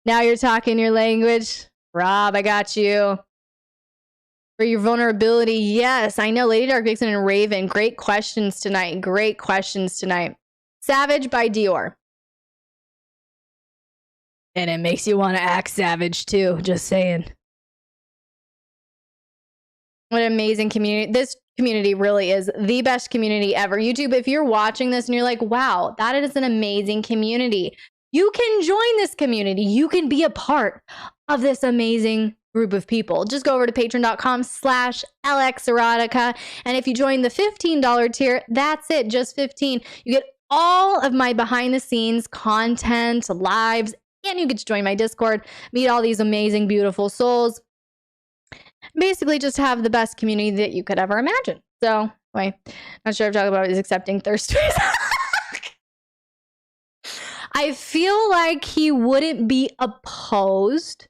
Now you're talking your language. Rob, I got you. For your vulnerability, yes, I know. Lady Dark Vixen and Raven, great questions tonight. Great questions tonight. Savage by Dior. And it makes you want to act savage too, just saying. What an amazing community. This community really is the best community ever. YouTube, if you're watching this and you're like, wow, that is an amazing community, you can join this community. You can be a part of this amazing group of people. Just go over to patreon.com/LXerotica. And if you join the $15 tier, that's it, just 15. You get all of my behind the scenes content, lives, and you get to join my Discord, meet all these amazing, beautiful souls. Basically just have the best community that you could ever imagine. So, anyway, not sure if talking about is accepting thirst. I feel like he wouldn't be opposed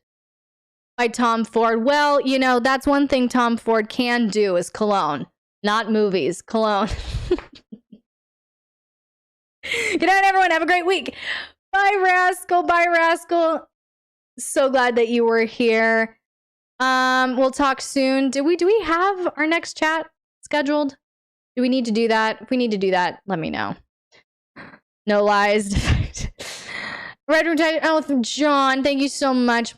by Tom Ford. Well, you know, that's one thing Tom Ford can do is cologne, not movies, cologne. Good night, everyone. Have a great week. Bye, Rascal. Bye, Rascal. So glad that you were here. We'll talk soon. Do we have our next chat scheduled? Do we need to do that? If we need to do that, let me know. No lies. Red Room Titan. Oh, John, thank you so much.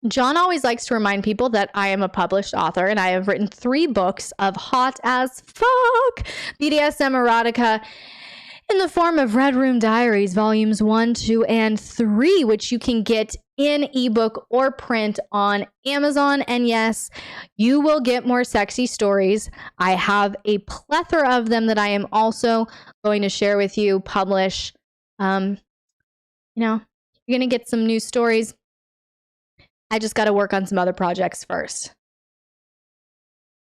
John always likes to remind people that I am a published author and I have written 3 books of hot as fuck BDSM erotica in the form of Red Room Diaries, volumes 1, 2, and 3, which you can get in ebook or print on Amazon. And yes, you will get more sexy stories. I have a plethora of them that I am also going to share with you, publish. You know, you're going to get some new stories. I just got to work on some other projects first.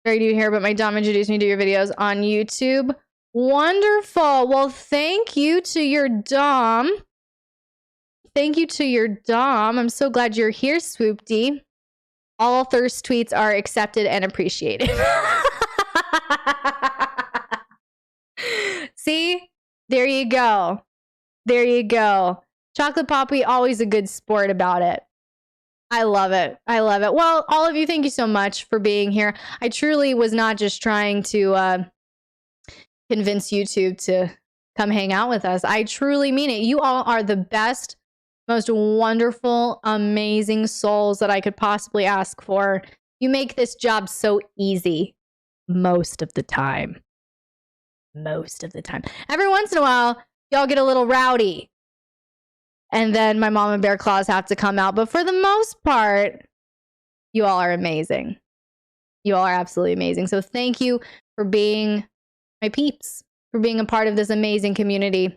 Very new here, but my Dom introduced me to your videos on YouTube. Wonderful. Well, thank you to your Dom. Thank you to your Dom. I'm so glad you're here, Swoopty. All thirst tweets are accepted and appreciated. See? There you go. There you go. Chocolate Poppy, always a good sport about it. I love it. I love it. Well, all of you, thank you so much for being here. I truly was not just trying to convince YouTube to come hang out with us. I truly mean it. You all are the best, most wonderful, amazing souls that I could possibly ask for. You make this job so easy most of the time. Most of the time. Every once in a while, y'all get a little rowdy. And then my mom and bear claws have to come out. But for the most part, you all are amazing. You all are absolutely amazing. So thank you for being my peeps, for being a part of this amazing community.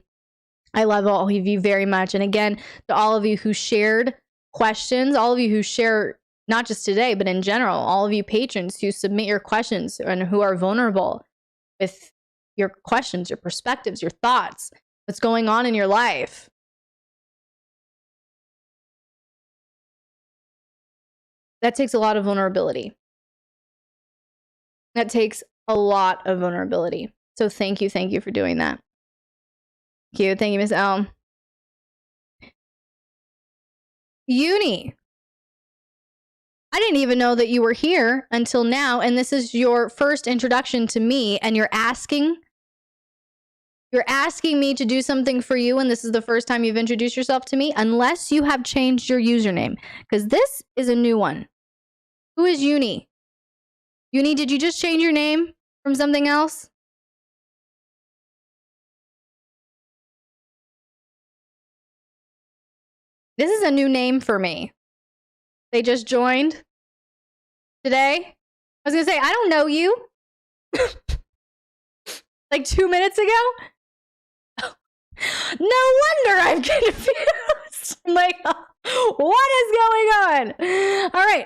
I love all of you very much. And again, to all of you who shared questions, all of you who share, not just today, but in general, all of you patrons who submit your questions and who are vulnerable with your questions, your perspectives, your thoughts, what's going on in your life. That takes a lot of vulnerability. That takes a lot of vulnerability. So thank you for doing that. Thank you, Miss Elle. Uni. I didn't even know that you were here until now, and this is your first introduction to me, and you're asking me to do something for you, and this is the first time you've introduced yourself to me, unless you have changed your username, because this is a new one. Who is Uni? Uni, did you just change your name from something else? This is a new name for me. They just joined today. I was going to say, I don't know you. Like 2 minutes ago? No wonder I'm confused. I'm like, what is going on? All right.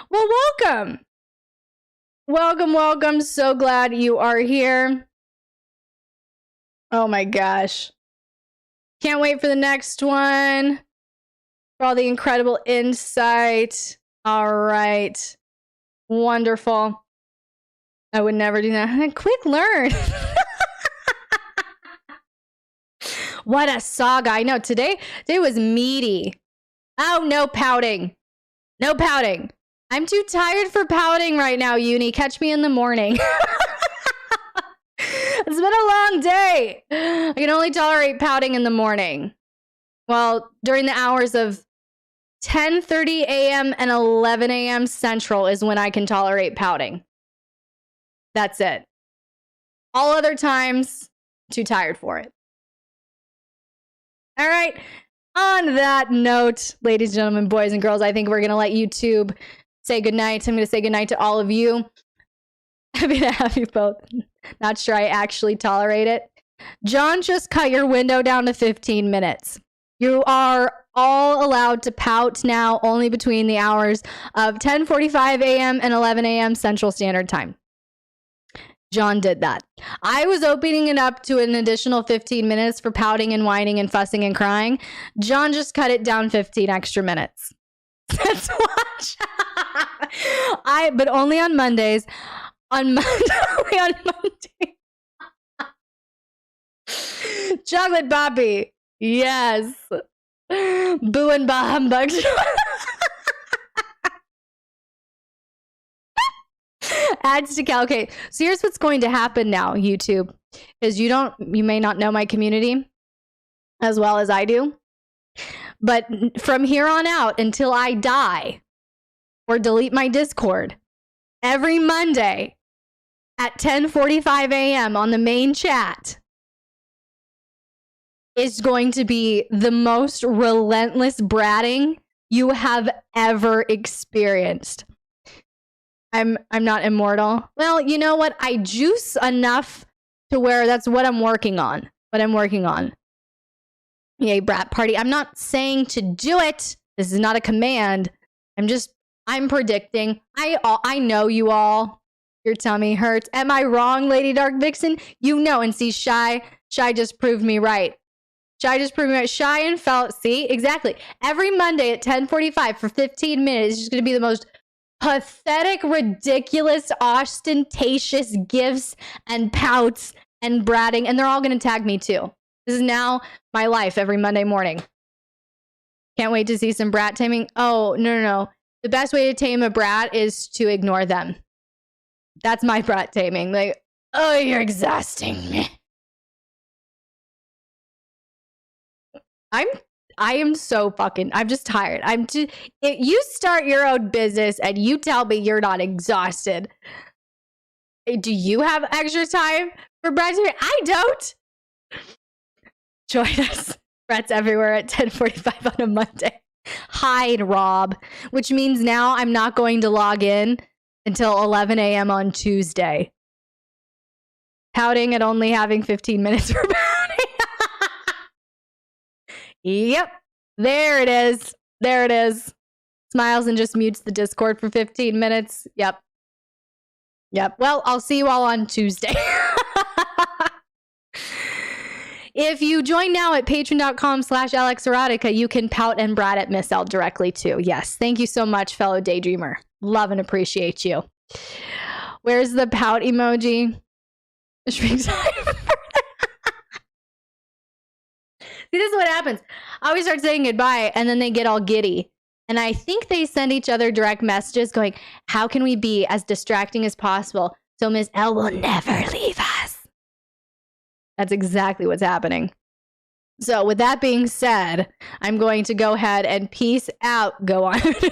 Well, welcome. Welcome. So glad you are here. Oh my gosh. Can't wait for the next one. For all the incredible insight. All right. Wonderful. I would never do that. Quick learn. What a saga. I know today was meaty. Oh, no pouting. No pouting. I'm too tired for pouting right now, Uni. Catch me in the morning. It's been a long day. I can only tolerate pouting in the morning. Well, during the hours of 10:30 a.m. and 11 a.m. Central is when I can tolerate pouting. That's it. All other times, too tired for it. All right. On that note, ladies and gentlemen, boys and girls, I think we're going to let YouTube say goodnight. I'm going to say goodnight to all of you. Happy to have you both. Not sure I actually tolerate it. John just cut your window down to 15 minutes. You are all allowed to pout now only between the hours of 10:45 a.m. and 11 a.m. Central Standard Time. John did that. I was opening it up to an additional 15 minutes for pouting and whining and fussing and crying. John just cut it down 15 extra minutes. Let's watch. But only on Mondays. Only on Monday. Chocolate Poppy. Yes. Boo and bah humbug. Adds to calculate. So here's what's going to happen now, YouTube, is you may not know my community as well as I do, but from here on out until I die or delete my Discord, every Monday at 10:45 a.m. on the main chat is going to be the most relentless bratting you have ever experienced. I'm not immortal. Well, you know what? I juice enough to where that's what I'm working on. Yay, brat party. I'm not saying to do it. This is not a command. I'm predicting. I know you all. Your tummy hurts. Am I wrong, Lady Dark Vixen? You know, and see, Shy just proved me right. Shy and Felt, see? Exactly. Every Monday at 10:45 for 15 minutes is just going to be the most pathetic, ridiculous, ostentatious gifts and pouts and bratting, and they're all going to tag me too. This is now my life every Monday morning. Can't wait to see some brat taming. Oh, no. The best way to tame a brat is to ignore them. That's my brat taming. Like, oh, you're exhausting me. I am so fucking, I'm just tired. You start your own business and you tell me you're not exhausted. Do you have extra time for Brad's? I don't. Join us. Brad's everywhere at 10:45 on a Monday. Hide, Rob. Which means now I'm not going to log in until 11 a.m. on Tuesday. Pouting and only having 15 minutes for pouting. Yep. There it is. Smiles and just mutes the Discord for 15 minutes. Yep. Well, I'll see you all on Tuesday. If you join now at patreon.com/LXerotica, you can pout and brat at Miss Elle directly too. Yes. Thank you so much, fellow daydreamer. Love and appreciate you. Where's the pout emoji? See, this is what happens. I always start saying goodbye, and then they get all giddy. And I think they send each other direct messages going, how can we be as distracting as possible so Miss Elle will never leave us? That's exactly what's happening. So with that being said, I'm going to go ahead and peace out.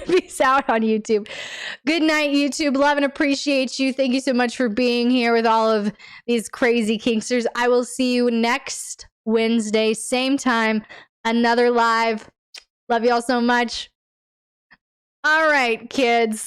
Peace out on YouTube. Good night, YouTube. Love and appreciate you. Thank you so much for being here with all of these crazy kinksters. I will see you next Wednesday, same time, another live. Love you all so much. All right, kids.